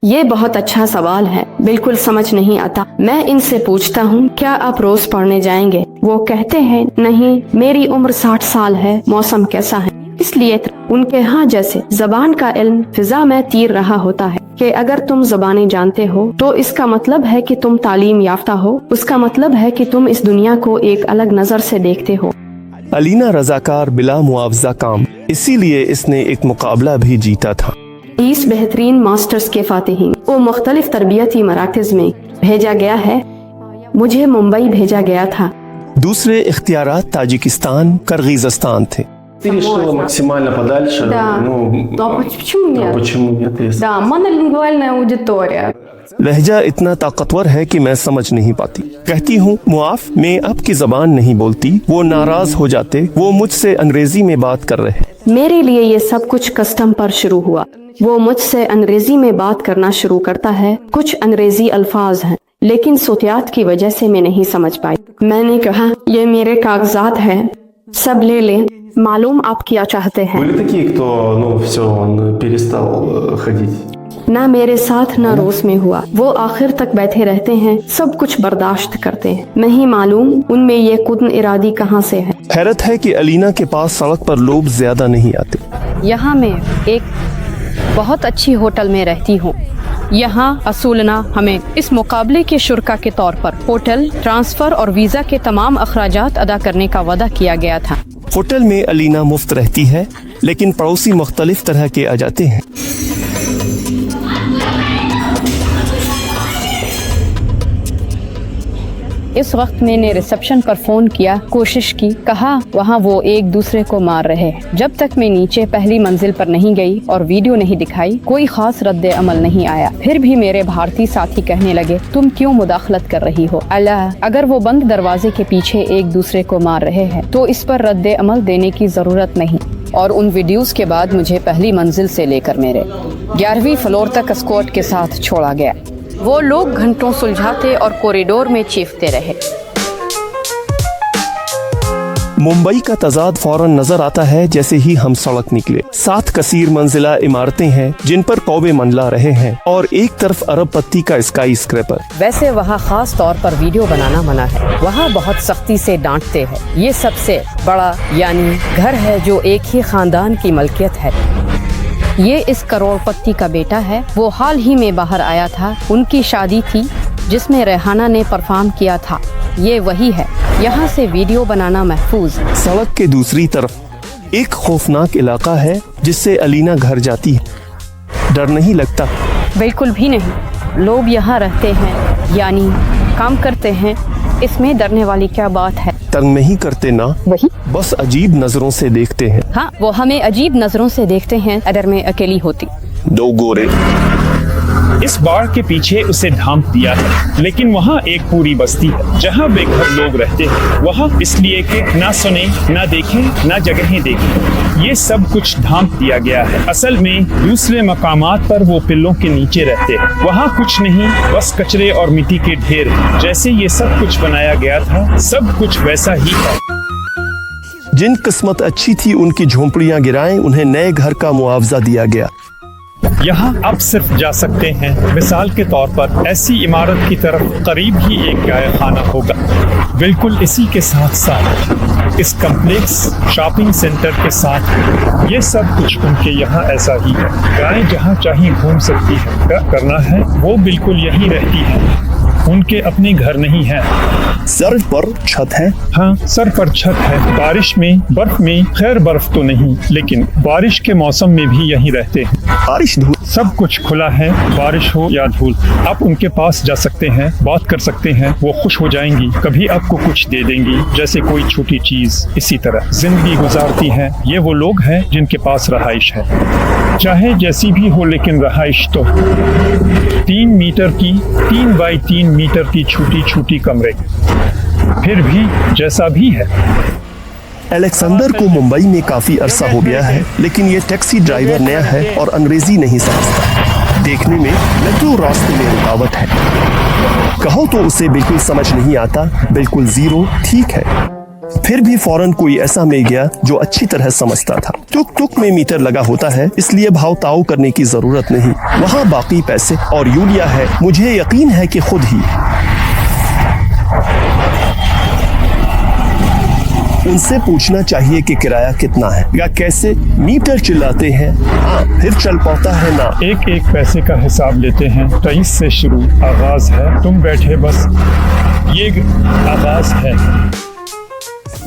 ये बहुत अच्छा सवाल है, बिल्कुल समझ नहीं आता। मैं इनसे पूछता हूँ क्या आप रोज पढ़ने जाएंगे? वो कहते हैं नहीं, मेरी उम्र 60 साल है, मौसम कैसा है? इसलिए उनके यहाँ जैसे जबान का इल्म फिजा में तीर रहा होता है कि अगर तुम जबानें जानते हो तो इसका मतलब है कि तुम तालीम याफ्ता हो, उसका मतलब है कि तुम इस दुनिया को एक अलग नजर से देखते हो। अलीना रजाकार बिला मुआवजा काम, इसीलिए इसने एक मुकाबला भी जीता था। 30 बेहतरीन मास्टर्स के फातिहीन वो मुख्तलिफ तरबियती मराकज़ में भेजा गया है। मुझे मुंबई भेजा गया था। दूसरे इख्तियारात ताजिकिस्तान, किर्गिज़स्तान थे। Да, почему нет? Да, монолингвальная аудитория. लहजा इतना ताकतवर है कि मैं समझ नहीं पाती। कहती हूँ मुआफ, मैं आपकी जबान नहीं बोलती। वो नाराज हो जाते, वो मुझसे अंग्रेजी में बात कर रहे। मेरे लिए ये सब कुछ कस्टम पर शुरू हुआ। वो मुझसे अंग्रेजी में बात करना शुरू करता है। कुछ अंग्रेजी अल्फाज हैं, लेकिन सोतियात की वजह से मैं नहीं समझ पाई। मैंने कहा ये मेरे कागजात हैं, सब ले लें। मालूम आप क्या चाहते हैं? ना मेरे साथ ना रोस में हुआ। वो आखिर तक बैठे रहते हैं, सब कुछ बर्दाश्त करते हैं। नहीं मालूम उनमें ये कुदन इरादी कहाँ से है। हैरत है कि अलीना के पास सड़क पर लोग ज्यादा नहीं आते। यहाँ मैं एक बहुत अच्छी होटल में रहती हूँ। यहाँ असूलना हमें इस मुकाबले के शुरका के तौर पर होटल, ट्रांसफर और वीजा के तमाम अखराजात अदा करने का वादा किया गया था। होटल में अलीना मुफ्त रहती है, लेकिन पड़ोसी मुख्तलिफ तरह के आ जाते हैं। इस वक्त मैंने रिसेप्शन पर फोन किया, कोशिश की, कहा वहाँ वो एक दूसरे को मार रहे हैं। जब तक मैं नीचे पहली मंजिल पर नहीं गई और वीडियो नहीं दिखाई, कोई खास रद्द अमल नहीं आया। फिर भी मेरे भारतीय साथी कहने लगे, तुम क्यों मुदाखलत कर रही हो? अल्लाह, अगर वो बंद दरवाजे के पीछे एक दूसरे को मार रहे हैं तो इस पर रद्द अमल देने की जरूरत नहीं। और उन वीडियोस के बाद मुझे पहली मंजिल से लेकर मेरे 11वीं फ्लोर तक एस्कॉर्ट के साथ छोड़ा गया। वो लोग घंटों सुलझाते और कॉरिडोर में चीखते रहे। मुंबई का तजाद फौरन नजर आता है जैसे ही हम सड़क निकले। 7 कसीर मंजिला इमारतें हैं जिन पर कौवे मंडला रहे हैं और एक तरफ अरब पत्ती का स्काई स्क्रैपर। वैसे वहाँ खास तौर पर वीडियो बनाना मना है। वहाँ बहुत सख्ती से डांटते हैं। ये सबसे बड़ा यानी घर है जो एक ही खानदान की मलकियत है। ये इस करोड़पति का बेटा है। वो हाल ही में बाहर आया था। उनकी शादी थी जिसमें रेहाना ने परफॉर्म किया था। ये वही है। यहाँ से वीडियो बनाना महफूज। सड़क के दूसरी तरफ एक खौफनाक इलाका है जिससे अलीना घर जाती है। डर नहीं लगता? बिल्कुल भी नहीं। लोग यहाँ रहते हैं यानी काम करते हैं, इसमें डरने वाली क्या बात है? तंग नहीं करते ना? वही, बस अजीब नजरों से देखते हैं। हाँ, वो हमें अजीब नजरों से देखते हैं। अगर मैं अकेली होती। 2 गोरे इस बाड़ के पीछे उसे ढांप दिया है, लेकिन वहाँ एक पूरी बस्ती है जहाँ बेघर लोग रहते हैं। वहाँ इसलिए कि ना सुने, ना देखें, ना जगहें देखें, ये सब कुछ ढांप दिया गया है। असल में दूसरे मकामात पर वो पिल्लों के नीचे रहते हैं। वहाँ कुछ नहीं, बस कचरे और मिट्टी के ढेर। जैसे ये सब कुछ बनाया गया था, सब कुछ वैसा ही है। जिन किस्मत अच्छी थी उनकी झोंपड़ियाँ गिराएं, उन्हें नए घर का मुआवजा दिया गया। यहाँ आप सिर्फ जा सकते हैं। मिसाल के तौर पर ऐसी इमारत की तरफ करीब ही एक गाय खाना होगा। बिल्कुल इसी के साथ साथ इस कम्प्लेक्स शॉपिंग सेंटर के साथ ये सब कुछ उनके यहाँ ऐसा ही है। गाय जहाँ चाहे घूम सकती है। क्या करना है वो बिल्कुल यहीं रहती है। उनके अपने घर नहीं है। सर पर छत है। हाँ, सर पर छत है। बारिश में, बर्फ में, खैर बर्फ तो नहीं, लेकिन बारिश के मौसम में भी यहीं रहते हैं। बारिश, धूल, सब कुछ खुला है, बारिश हो या धूल। आप उनके पास जा सकते हैं, बात कर सकते हैं, वो खुश हो जाएंगी, कभी आपको कुछ दे देंगी, जैसे कोई छोटी चीज। इसी तरह जिंदगी गुजारती है। ये वो लोग हैं जिनके पास रहाइश है, चाहे जैसी भी हो, लेकिन रहाइश तो। 3 बाई 3 मीटर की छोटी छोटी कमरे, फिर भी जैसा भी है। अलेक्जेंडर को मुंबई में काफी अरसा हो गया है, लेकिन ये टैक्सी ड्राइवर नया है और अंग्रेजी नहीं समझता। देखने में मेट्रो रास्ते में रुकावट है, कहो तो उसे बिल्कुल समझ नहीं आता, बिल्कुल जीरो। ठीक है, फिर भी फौरन कोई ऐसा मिल गया जो अच्छी तरह समझता था। टुक टुक में मीटर लगा होता है, इसलिए भाव ताव करने की जरूरत नहीं। वहाँ बाकी पैसे और यूलिया है, मुझे यकीन है कि खुद ही उनसे पूछना चाहिए कि किराया कितना है या कैसे। मीटर चिल्लाते हैं, हाँ, फिर चल पाता है ना। एक एक पैसे का हिसाब लेते हैं। 23 से शुरू, आगाज है, तुम बैठे बस, ये आगाज है।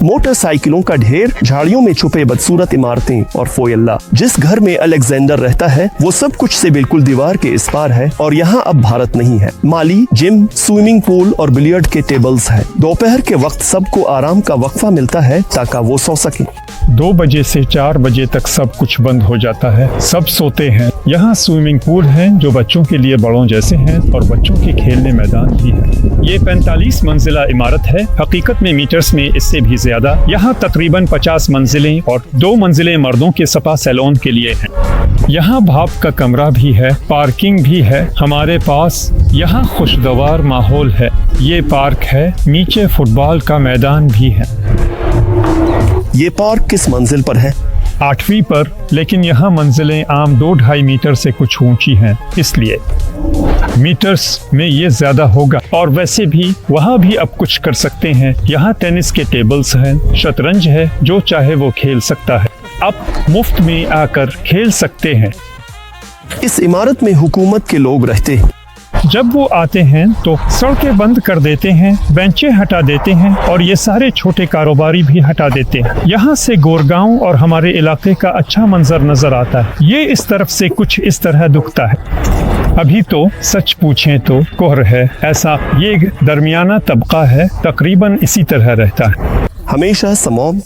मोटरसाइकिलों का ढेर, झाड़ियों में छुपे बदसूरत इमारतें और फोयल्ला। जिस घर में अलेक्जेंडर रहता है वो सब कुछ से बिल्कुल दीवार के इस पार है और यहाँ अब भारत नहीं है। माली, जिम, स्विमिंग पूल और बिलियर्ड के टेबल्स है। दोपहर के वक्त सबको आराम का वक्फा मिलता है ताकि वो सो सके। 2 बजे से 4 बजे तक सब कुछ बंद हो जाता है, सब सोते हैं। यहाँ स्विमिंग पूल है जो बच्चों के लिए बड़ों जैसे हैं और बच्चों के खेलने मैदान भी है। ये 45 मंजिला इमारत है, हकीकत में मीटर्स में इससे भी ज्यादा। यहाँ तकरीबन 50 मंजिलें और 2 मंजिलें मर्दों के स्पा सैलून के लिए हैं। यहाँ भाप का कमरा भी है, पार्किंग भी है हमारे पास। यहाँ खुशगवार माहौल है। ये पार्क है, नीचे फुटबॉल का मैदान भी है। ये पार्क किस मंजिल पर है? 8वीं पर, लेकिन यहाँ मंजिलें आम 2-2.5 मीटर से कुछ ऊंची हैं, इसलिए मीटर्स में ये ज्यादा होगा। और वैसे भी वहाँ भी अब कुछ कर सकते हैं। यहाँ टेनिस के टेबल्स हैं, शतरंज है, जो चाहे वो खेल सकता है। अब मुफ्त में आकर खेल सकते हैं। इस इमारत में हुकूमत के लोग रहते हैं। जब वो आते हैं तो सड़कें बंद कर देते हैं, बेंचें हटा देते हैं और ये सारे छोटे कारोबारी भी हटा देते हैं। यहाँ से गोरगांव और हमारे इलाके का अच्छा मंजर नजर आता है। ये इस तरफ से कुछ इस तरह दुखता है। अभी तो सच पूछें तो कोहर है, ऐसा ये दरमियाना तबका है, तकरीबन इसी तरह रहता है। हमेशा समौम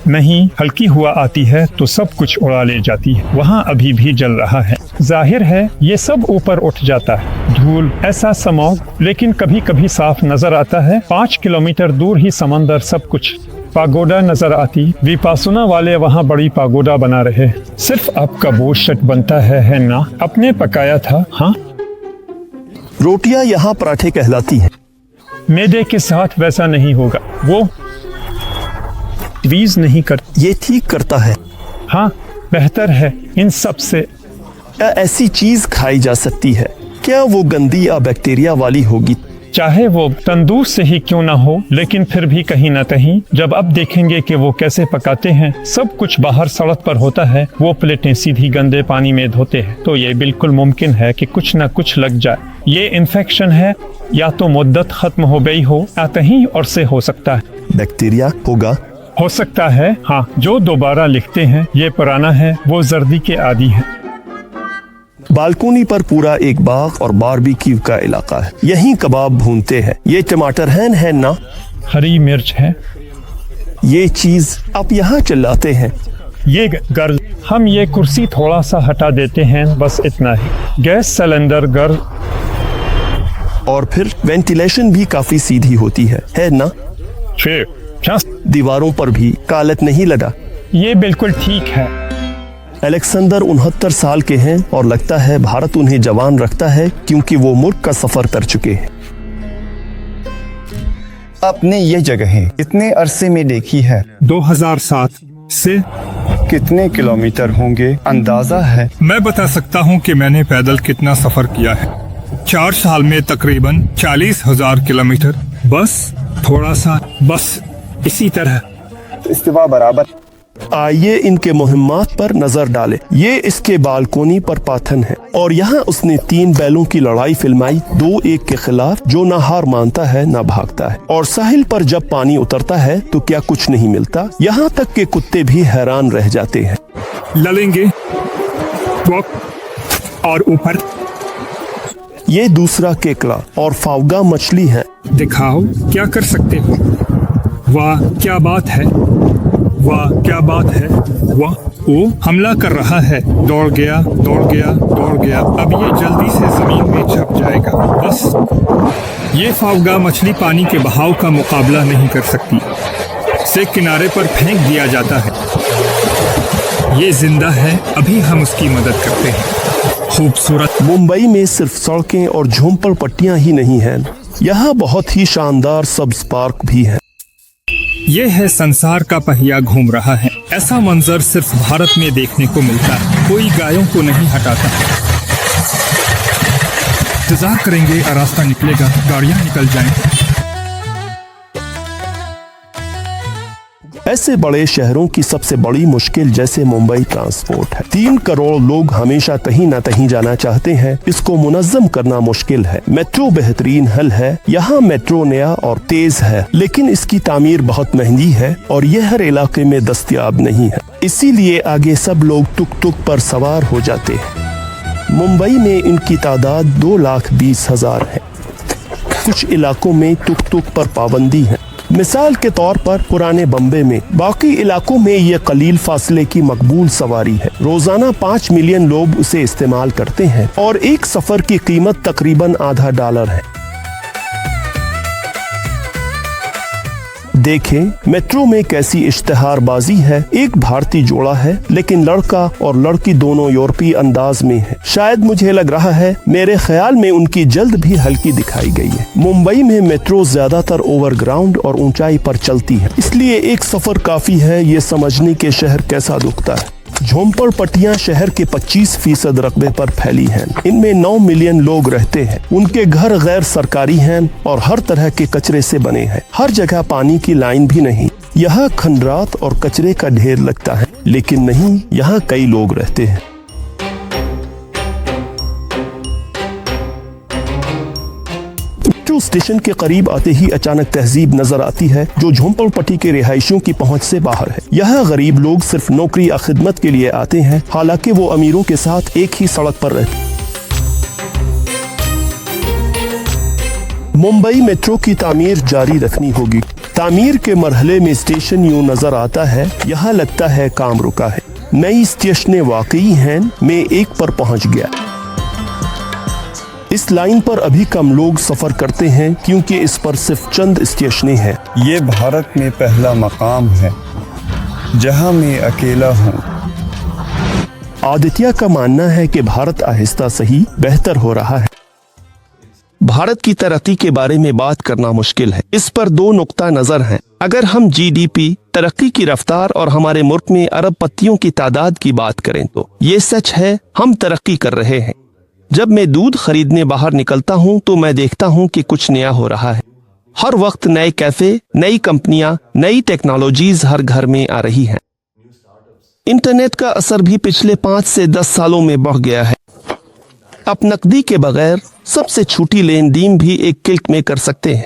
नहीं, हल्की हुआ आती है तो सब कुछ उड़ा ले जाती है। वहाँ अभी भी जल रहा है, जाहिर है ये सब ऊपर उठ जाता है। धूल, ऐसा स्मॉग, लेकिन कभी कभी साफ नजर आता है। 5 किलोमीटर दूर ही समंदर, सब कुछ। पागोडा नजर आती, विपासना वाले वहाँ बड़ी पागोडा बना रहे। सिर्फ आपका बोशट बनता है ना? अपने पकाया था। हाँ, रोटियां यहाँ पराठे कहलाती हैं। मैदे के साथ वैसा नहीं होगा, वो वीज नहीं कर। ये ठीक करता है। हाँ, बेहतर है इन सब से। क्या ऐसी चीज खाई जा सकती है? क्या वो गंदी या बैक्टीरिया वाली होगी? चाहे वो तंदूर से ही क्यों ना हो, लेकिन फिर भी कहीं ना कहीं जब अब देखेंगे कि वो कैसे पकाते हैं। सब कुछ बाहर सड़क पर होता है, वो प्लेटें सीधी गंदे पानी में धोते हैं, तो ये बिल्कुल मुमकिन है कि कुछ ना कुछ लग जाए। ये इन्फेक्शन है, या तो मुद्दत खत्म हो गई हो या कहीं और से हो सकता है। बैक्टीरिया होगा, हो सकता है। हाँ, जो दोबारा लिखते हैं ये पुराना है, वो जर्दी के आदी है। बालकोनी पर पूरा एक बाग और बारबेक्यू का इलाका है। यहीं कबाब भूनते हैं। ये टमाटर है ना? हरी मिर्च है। ये चीज आप यहाँ चिल्लाते हैं। ये गर्ल, हम ये कुर्सी थोड़ा सा हटा देते हैं, बस इतना ही। Gas cylinder girl. और फिर वेंटिलेशन भी काफी सीधी होती है ना? दीवारों पर भी कालत नहीं लगा। ये बिल्कुल ठीक है। अलेक्जेंडर 69 साल के हैं और लगता है भारत उन्हें जवान रखता है क्योंकि वो मुल्क का सफर कर चुके हैं। आपने ये जगहें कितने अरसे में देखी है? 2007 से। कितने किलोमीटर होंगे अंदाजा है? मैं बता सकता हूँ कि मैंने पैदल कितना सफर किया है। 4 साल में तकरीबन 40,000 किलोमीटर। बस थोड़ा सा, बस इसी तरह। इस्तिवा बराबर आइए इनके मुहिम्मात पर नजर डालें। ये इसके बालकोनी पर पाथन है और यहाँ उसने 3 बैलों की लड़ाई फिल्माई, 2-1 के खिलाफ, जो ना हार मानता है ना भागता है। और साहिल पर जब पानी उतरता है तो क्या कुछ नहीं मिलता, यहाँ तक के कुत्ते भी हैरान रह जाते हैं। ललेंगे और ऊपर ये दूसरा केकड़ा और फावगा मछली है। दिखाओ क्या कर सकते हो। वाह क्या बात है, वाह क्या बात है, वाह। वो हमला कर रहा है, दौड़ गया दौड़ गया दौड़ गया। अब ये जल्दी से जमीन में छप जाएगा। बस ये फावगा मछली पानी के बहाव का मुकाबला नहीं कर सकती, इसे किनारे पर फेंक दिया जाता है। ये जिंदा है, अभी हम उसकी मदद करते हैं। खूबसूरत। मुंबई में सिर्फ सड़कें और झोंपड़ पट्टियां ही नहीं हैं, यहाँ बहुत ही शानदार सब्ज पार्क भी है। ये है संसार का पहिया घूम रहा है। ऐसा मंजर सिर्फ भारत में देखने को मिलता है। कोई गायों को नहीं हटाता। इंतजार करेंगे, रास्ता निकलेगा, गाड़ियां निकल जाएंगी। ऐसे बड़े शहरों की सबसे बड़ी मुश्किल जैसे मुंबई ट्रांसपोर्ट है। 3 करोड़ लोग हमेशा कहीं न कहीं जाना चाहते हैं, इसको मुनज़्ज़म करना मुश्किल है। मेट्रो बेहतरीन हल है। यहाँ मेट्रो नया और तेज है, लेकिन इसकी तामीर बहुत महंगी है और यह हर इलाके में दस्तयाब नहीं है। इसीलिए आगे सब लोग टुक टुक पर सवार हो जाते हैं। मुंबई में इनकी तादाद 2,20,000 है। कुछ इलाकों में टुक टुक पर पाबंदी है, मिसाल के तौर पर पुराने बम्बे में। बाकी इलाकों में ये कलील फासले की मकबूल सवारी है। रोजाना 5 मिलियन लोग उसे इस्तेमाल करते हैं और एक सफर की कीमत तकरीबन $0.50 है। देखें मेट्रो में कैसी इश्तिहारबाजी है। एक भारतीय जोड़ा है, लेकिन लड़का और लड़की दोनों यूरोपीय अंदाज में है। शायद मुझे लग रहा है, मेरे ख्याल में उनकी जल्द भी हल्की दिखाई गई है। मुंबई में मेट्रो ज्यादातर ओवरग्राउंड और ऊंचाई पर चलती है, इसलिए एक सफर काफी है ये समझने के शहर कैसा दुखता है। झोंपड़ पट्टियां शहर के 25% रकबे पर फैली हैं। इनमें 9 मिलियन लोग रहते हैं। उनके घर गैर सरकारी हैं और हर तरह के कचरे से बने हैं। हर जगह पानी की लाइन भी नहीं। यहाँ खंडरात और कचरे का ढेर लगता है, लेकिन नहीं, यहाँ कई लोग रहते हैं। मेट्रो स्टेशन के करीब आते ही अचानक तहजीब नजर आती है, जो झोंपड़ पट्टी के रिहायशियों की पहुंच से बाहर है। यहाँ गरीब लोग सिर्फ नौकरी या खिदमत के लिए आते हैं, हालांकि वो अमीरों के साथ एक ही सड़क पर रहते हैं। मुंबई मेट्रो की तामीर जारी रखनी होगी। तामीर के मरहले में स्टेशन यूं नजर आता है, यहाँ लगता है काम रुका है। नई स्टेशनें वाकई हैं, मैं एक पर पहुँच गया। इस लाइन पर अभी कम लोग सफर करते हैं क्योंकि इस पर सिर्फ चंद स्टेशनें हैं। ये भारत में पहला मकाम है जहां मैं अकेला हूँ। आदित्य का मानना है कि भारत आहिस्ता सही बेहतर हो रहा है। भारत की तरक्की के बारे में बात करना मुश्किल है। इस पर 2 नुक्ता नजर हैं। अगर हम GDP, तरक्की की रफ्तार और हमारे मुल्क में अरबपतियों की तादाद की बात करें तो ये सच है, हम तरक्की कर रहे हैं। जब मैं दूध खरीदने बाहर निकलता हूँ तो मैं देखता हूँ कि कुछ नया हो रहा है। हर वक्त नए कैफे, नई कंपनियां, नई टेक्नोलॉजीज हर घर में आ रही हैं। इंटरनेट का असर भी पिछले 5 से 10 सालों में बढ़ गया है। आप नकदी के बगैर सबसे छोटी लेन देन भी एक क्लिक में कर सकते हैं।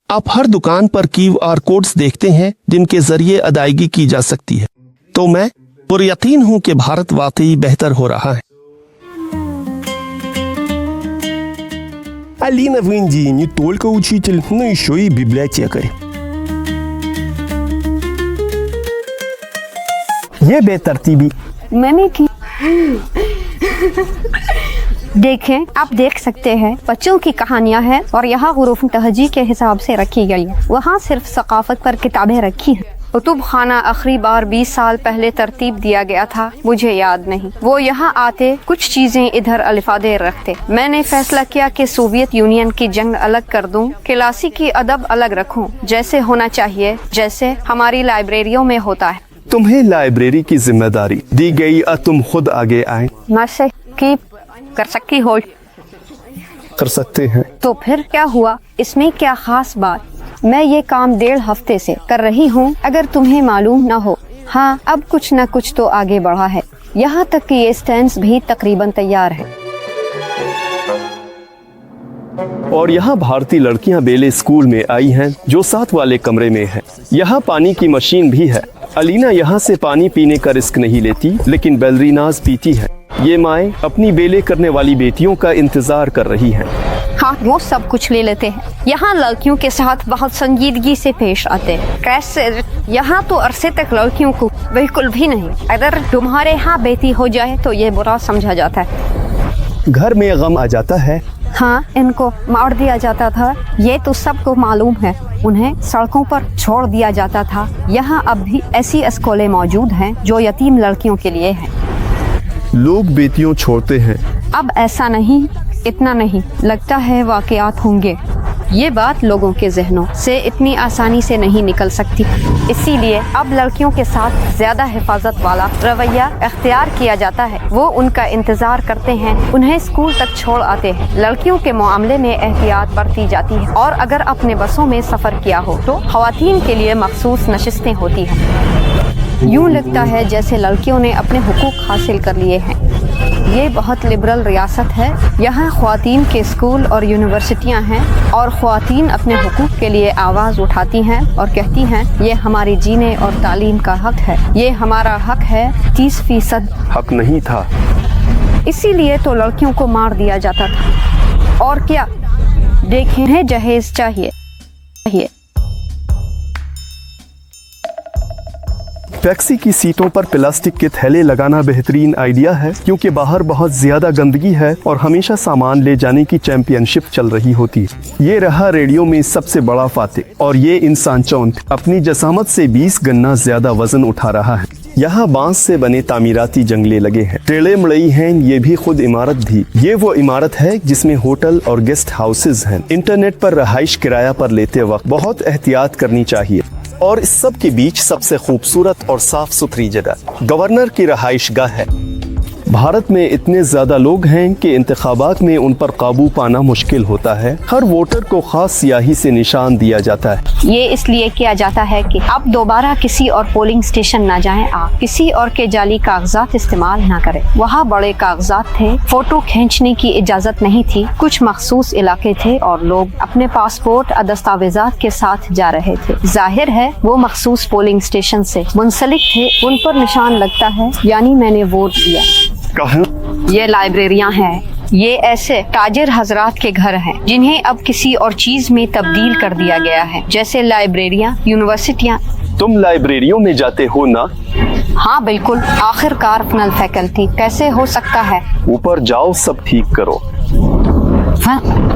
आप हर दुकान पर QR कोड्स देखते हैं जिनके जरिए अदायगी की जा सकती है। तो मैं पुरयकीन हूँ कि भारत वाकई बेहतर हो रहा है। Алина в Индии не только учитель, но еще и библиотекарь. ये बेतरतीबी मैंने की। देखें, आप देख सकते हैं बच्चों की कहानियां हैं और यहाँ हुरूफ तहजी के हिसाब से रखी गई है। वहाँ सिर्फ सकाफत पर किताबें रखी हैं। कुतुब खाना आखिरी बार 20 साल पहले तरतीब दिया गया था, मुझे याद नहीं। वो यहाँ आते, कुछ चीजें इधर अलिफादे रखते। मैंने फैसला किया कि सोवियत यूनियन की जंग अलग कर दूं, क्लासिकी अदब अलग रखूं, जैसे होना चाहिए, जैसे हमारी लाइब्रेरियों में होता है। तुम्हें लाइब्रेरी की जिम्मेदारी दी गई और तुम खुद आगे आए। नशे की कर सकती हो, कर सकते हैं। तो फिर क्या हुआ, इसमें क्या खास बात। मैं ये काम 1.5 हफ्ते से कर रही हूँ। अगर तुम्हें मालूम न हो हाँ, अब कुछ न कुछ तो आगे बढ़ा है। यहाँ तक कि ये स्टैंड्स भी तकरीबन तैयार है। और यहाँ भारतीय लड़कियाँ बेले स्कूल में आई हैं जो 7 वाले कमरे में है। यहाँ पानी की मशीन भी है। अलीना यहाँ से पानी पीने का रिस्क नहीं लेती, लेकिन बैलरीनाज पीती है। ये माएँ अपनी बेले करने वाली बेटियों का इंतजार कर रही हैं। हाँ, वो सब कुछ ले लेते हैं। यहाँ लड़कियों के साथ बहुत संजीदगी से पेश आते हैं। कैसे? यहाँ तो अरसे तक लड़कियों को बिल्कुल भी नहीं। अगर तुम्हारे यहाँ बेटी हो जाए तो ये बुरा समझा जाता है। घर में गम आ जाता है। हाँ, इनको मार दिया जाता था, ये तो सबको मालूम है। उन्हें सड़कों पर छोड़ दिया जाता था। यहाँ अब भी ऐसी स्कूलें मौजूद हैं जो यतीम लड़कियों के लिए हैं। लोग बेटियों छोड़ते हैं। अब ऐसा नहीं, इतना नहीं लगता है वाकयात होंगे। ये बात लोगों के जहनों से इतनी आसानी से नहीं निकल सकती। इसीलिए अब लड़कियों के साथ ज्यादा हिफाजत वाला रवैया अख्तियार किया जाता है। वो उनका इंतजार करते हैं, उन्हें स्कूल तक छोड़ आते हैं। लड़कियों के मामले में एहतियात बरती जाती है और अगर अपने बसों में सफर किया हो तो खवातीन के लिए मखसूस नशिस्तें होती हैं। यूँ लगता है जैसे लड़कियों ने अपने हुकूक हासिल कर लिए हैं। ये बहुत लिबरल रियासत है। यहाँ ख्वातीन के स्कूल और यूनिवर्सिटियाँ हैं और ख्वातीन अपने हुकूक के लिए आवाज़ उठाती हैं और कहती हैं ये हमारी जीने और तालीम का हक है, ये हमारा हक है। 30% हक नहीं था, इसीलिए तो लड़कियों को मार दिया जाता था। और क्या, देखें जहेज चाहिए। टैक्सी की सीटों पर प्लास्टिक के थैले लगाना बेहतरीन आइडिया है, क्योंकि बाहर बहुत ज्यादा गंदगी है और हमेशा सामान ले जाने की चैंपियनशिप चल रही होती है। ये रहा रेडियो में सबसे बड़ा फातिह और ये इंसान चौंध अपनी जसामत से 20 गन्ना ज्यादा वजन उठा रहा है। यहाँ बांस से बने तामीराती जंगले लगे हैं, टेढ़े मड़ई हैं, ये भी खुद इमारत भी। ये वो इमारत है जिसमें होटल और गेस्ट हाउसेज हैं। इंटरनेट पर रहाइश किराया पर लेते वक्त बहुत एहतियात करनी चाहिए। और इस सब के बीच सबसे खूबसूरत और साफ सुथरी जगह गवर्नर की रहाइश गाह है। भारत में इतने ज्यादा लोग हैं कि इंतखाबात में उन पर काबू पाना मुश्किल होता है। हर वोटर को खास स्याही से निशान दिया जाता है। ये इसलिए किया जाता है कि आप दोबारा किसी और पोलिंग स्टेशन न जाएं, आप किसी और के जाली कागजात इस्तेमाल न करें। वहाँ बड़े कागजात थे, फोटो खींचने की इजाजत नहीं थी, कुछ मखसूस इलाके थे और लोग अपने पासपोर्ट और दस्तावेजात के साथ जा रहे थे। जाहिर है वो मखसूस पोलिंग स्टेशन से मुंसलिक थे, उन पर निशान लगता है, यानी मैंने वोट दिया। ये लाइब्रेरियां हैं, ये ऐसे ताजिर हजरात के घर हैं जिन्हें अब किसी और चीज में तब्दील कर दिया गया है, जैसे लाइब्रेरियां, यूनिवर्सिटियां। तुम लाइब्रेरियों में जाते हो ना? हाँ बिल्कुल, आखिरकार अपना फैकल्टी कैसे हो सकता है। ऊपर जाओ, सब ठीक करो।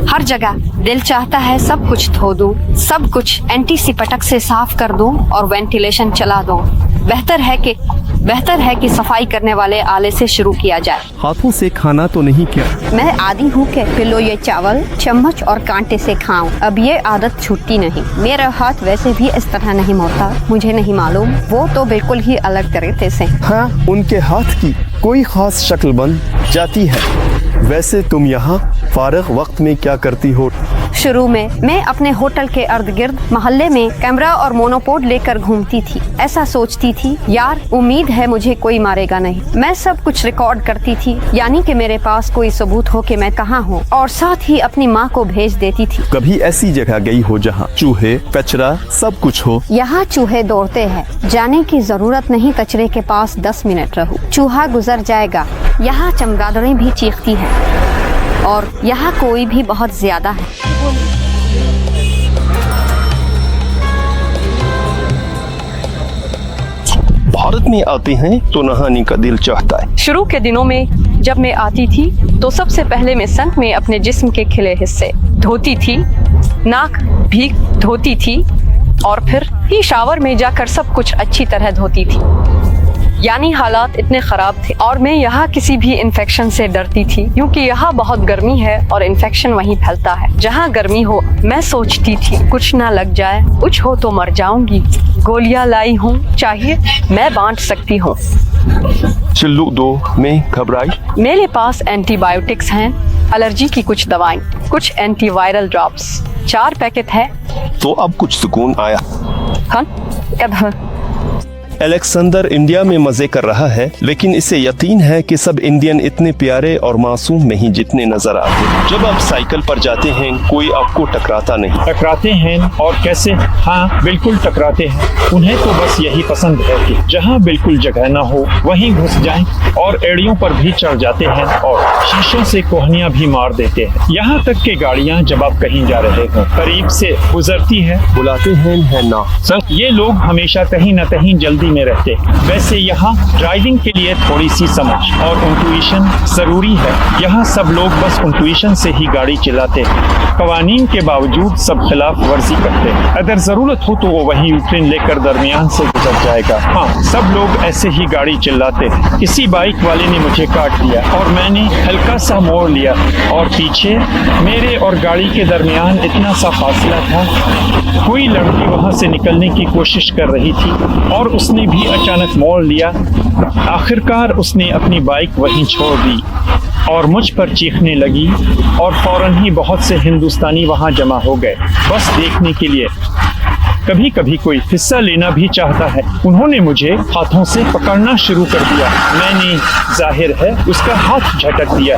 हर जगह दिल चाहता है सब कुछ धो दूं, सब कुछ एंटीसिपेटिक से साफ कर दूं और वेंटिलेशन चला दूं। बेहतर है कि सफाई करने वाले आले से शुरू किया जाए। हाथों से खाना तो नहीं क्या? मैं आदी हूँ कि किलो ये चावल चम्मच और कांटे से खाऊं। अब ये आदत छूटती नहीं। मेरा हाथ वैसे भी इस तरह नहीं मोड़ता, मुझे नहीं मालूम, वो तो बिल्कुल ही अलग तरीके से। हाँ, उनके हाथ की कोई खास शक्ल बन जाती है। वैसे तुम यहाँ फारग वक्त में क्या करती हो? शुरू में मैं अपने होटल के इर्द गिर्द मोहल्ले में कैमरा और मोनोपोड लेकर घूमती थी। ऐसा सोचती थी, यार उम्मीद है मुझे कोई मारेगा नहीं। मैं सब कुछ रिकॉर्ड करती थी, यानी कि मेरे पास कोई सबूत हो कि मैं कहाँ हूँ, और साथ ही अपनी माँ को भेज देती थी। कभी ऐसी जगह गई हो जहाँ चूहे, कचरा सब कुछ हो? यहाँ चूहे दौड़ते हैं, जाने की जरूरत नहीं। कचरे के पास 10 मिनट रहो, चूहा गुजर जाएगा। यहाँ चमगादड़ें भी चीखती हैं और यहाँ कोई भी बहुत ज्यादा है। भारत में आते हैं तो नहाने का दिल चाहता है। शुरू के दिनों में जब मैं आती थी तो सबसे पहले मैं सन में अपने जिस्म के खिले हिस्से धोती थी, नाक भी धोती थी और फिर ही शावर में जाकर सब कुछ अच्छी तरह धोती थी। यानी हालात इतने खराब थे और मैं यहाँ किसी भी इन्फेक्शन से डरती थी, क्योंकि यहाँ बहुत गर्मी है और इन्फेक्शन वहीं फैलता है जहाँ गर्मी हो। मैं सोचती थी कुछ ना लग जाए, कुछ हो तो मर जाऊंगी। गोलियाँ लाई हूँ, चाहिए मैं बांट सकती हूँ। चिल्लू दो, मैं घबराई। मेरे पास एंटीबायोटिक्स हैं, एलर्जी की कुछ दवाएं, कुछ एंटीवायरल ड्रॉप्स, 4 पैकेट है। तो अब कुछ सुकून आया। हाँ, अलेक्जेंडर इंडिया में मजे कर रहा है, लेकिन इसे यकीन है कि सब इंडियन इतने प्यारे और मासूम नहीं जितने नजर आते। जब आप साइकिल पर जाते हैं कोई आपको टकराता नहीं। टकराते हैं और कैसे? हाँ बिल्कुल टकराते हैं। उन्हें तो बस यही पसंद है कि जहाँ बिल्कुल जगह न हो वहीं घुस जाएं और एड़ियों पर भी चढ़ जाते हैं और शीशों से कोहनियाँ भी मार देते हैं। यहाँ तक कि गाड़ियाँ जब आप कहीं जा रहे हो करीब से गुजरती है, बुलाते हैं है ना सर। ये लोग हमेशा कहीं न कहीं जल्दी में रहते हैं। वैसे यहाँ ड्राइविंग के लिए थोड़ी सी समझ और इंट्यूशन जरूरी है। यहाँ सब लोग बस इंट्यूशन से ही गाड़ी चलाते हैं। कवानीन के बावजूद सब खिलाफ वर्जी करते हैं। अगर जरूरत हो तो वो वही यूट्रेन लेकर दरमियान से गुजर जाएगा। हाँ, सब लोग ऐसे ही गाड़ी चिल्लाते हैं। किसी बाइक वाले ने मुझे काट दिया और मैंने हल्का सा मोड़ लिया और पीछे मेरे और गाड़ी के दरमियान इतना सा फासला था। कोई लड़की वहां से निकलने की कोशिश कर रही थी और उसने भी अचानक मोड़ लिया। आखिरकार उसने अपनी बाइक वहीं छोड़ दी और मुझ पर चीखने लगी और फौरन ही बहुत से हिंदुस्तानी वहां जमा हो गए बस देखने के लिए। कभी कभी कोई हिस्सा लेना भी चाहता है। उन्होंने मुझे हाथों से पकड़ना शुरू कर दिया। मैंने जाहिर है उसका हाथ झटक दिया।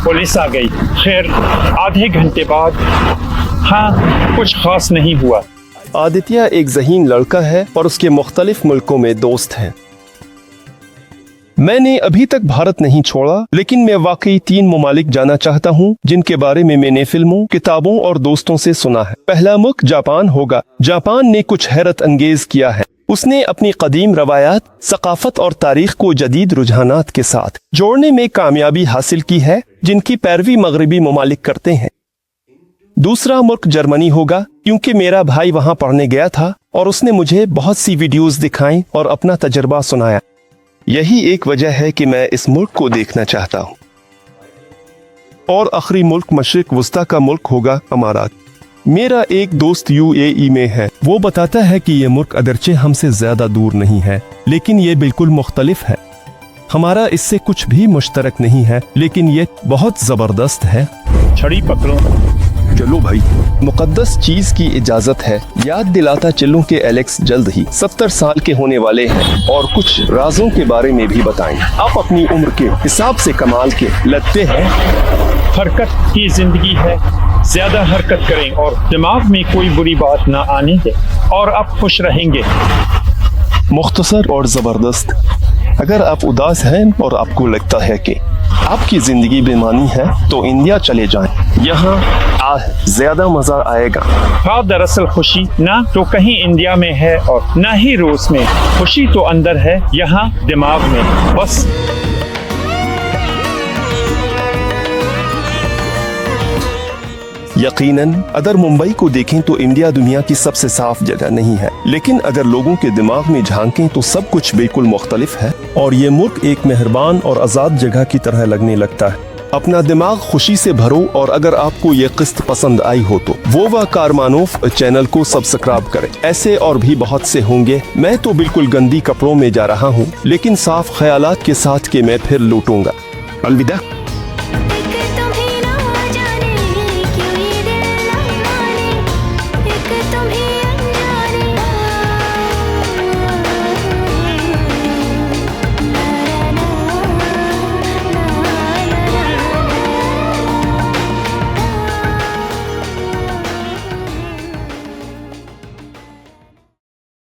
पुलिस आ गई। खैर आधे घंटे बाद हाँ कुछ खास नहीं हुआ। आदित्य एक ज़हीन लड़का है और उसके मुख्तलिफ मुल्कों में दोस्त हैं। मैंने अभी तक भारत नहीं छोड़ा, लेकिन मैं वाकई 3 ममालिक जाना चाहता हूँ जिनके बारे में मैंने फिल्मों, किताबों और दोस्तों से सुना है। पहला मुल्क जापान होगा। जापान ने कुछ हैरत अंगेज किया है। उसने अपनी कदीम रवायात, सकाफत और तारीख को जदीद रुझानात के साथ जोड़ने में कामयाबी हासिल की है, जिनकी पैरवी मगरबी ममालिक करते हैं। दूसरा मुल्क जर्मनी होगा, क्योंकि मेरा भाई वहाँ पढ़ने गया था और उसने मुझे बहुत सी वीडियोस दिखाई और अपना तजर्बा सुनाया। यही एक वजह है कि मैं इस मुल्क को देखना चाहता हूँ। और आखिरी मुल्क मशरिक वस्ता का मुल्क होगा अमारात। मेरा एक दोस्त UAE में है। वो बताता है कि ये मुल्क अगरचे हमसे ज्यादा दूर नहीं है, लेकिन ये बिल्कुल मुख्तलिफ है। हमारा इससे कुछ भी मुश्तरक नहीं है, लेकिन ये बहुत जबरदस्त है। छड़ी पकड़ो। चलो भाई, मुकद्दस चीज की इजाजत है। याद दिलाता चलूं कि एलेक्स जल्द ही 70 साल के होने वाले हैं और कुछ राजों के बारे में भी बताएं। आप अपनी उम्र के हिसाब से कमाल के लगते हैं। हरकत की जिंदगी है। ज्यादा हरकत करें और दिमाग में कोई बुरी बात ना आने दें और आप खुश रहेंगे। मुख्तसर और जबरदस्त। अगर आप उदास हैं और आपको लगता है कि आपकी जिंदगी बेमानी है तो इंडिया चले जाएं। यहाँ ज्यादा मजा आएगा। हाँ, दरअसल खुशी ना तो कहीं इंडिया में है और ना ही रूस में। खुशी तो अंदर है, यहाँ दिमाग में बस। यकीनन अगर मुंबई को देखें तो इंडिया दुनिया की सबसे साफ जगह नहीं है, लेकिन अगर लोगों के दिमाग में झांकें तो सब कुछ बिल्कुल मुख्तलिफ है और ये मुल्क एक मेहरबान और आज़ाद जगह की तरह लगने लगता है। अपना दिमाग खुशी से भरो और अगर आपको ये किस्त पसंद आई हो तो वोवा कारमानोफ चैनल को सब्सक्राइब करें। ऐसे और भी बहुत से होंगे। मैं तो बिल्कुल गंदी कपड़ों में जा रहा हूँ, लेकिन साफ ख्यालात के साथ कि मैं फिर लूटूंगा। अलविदा।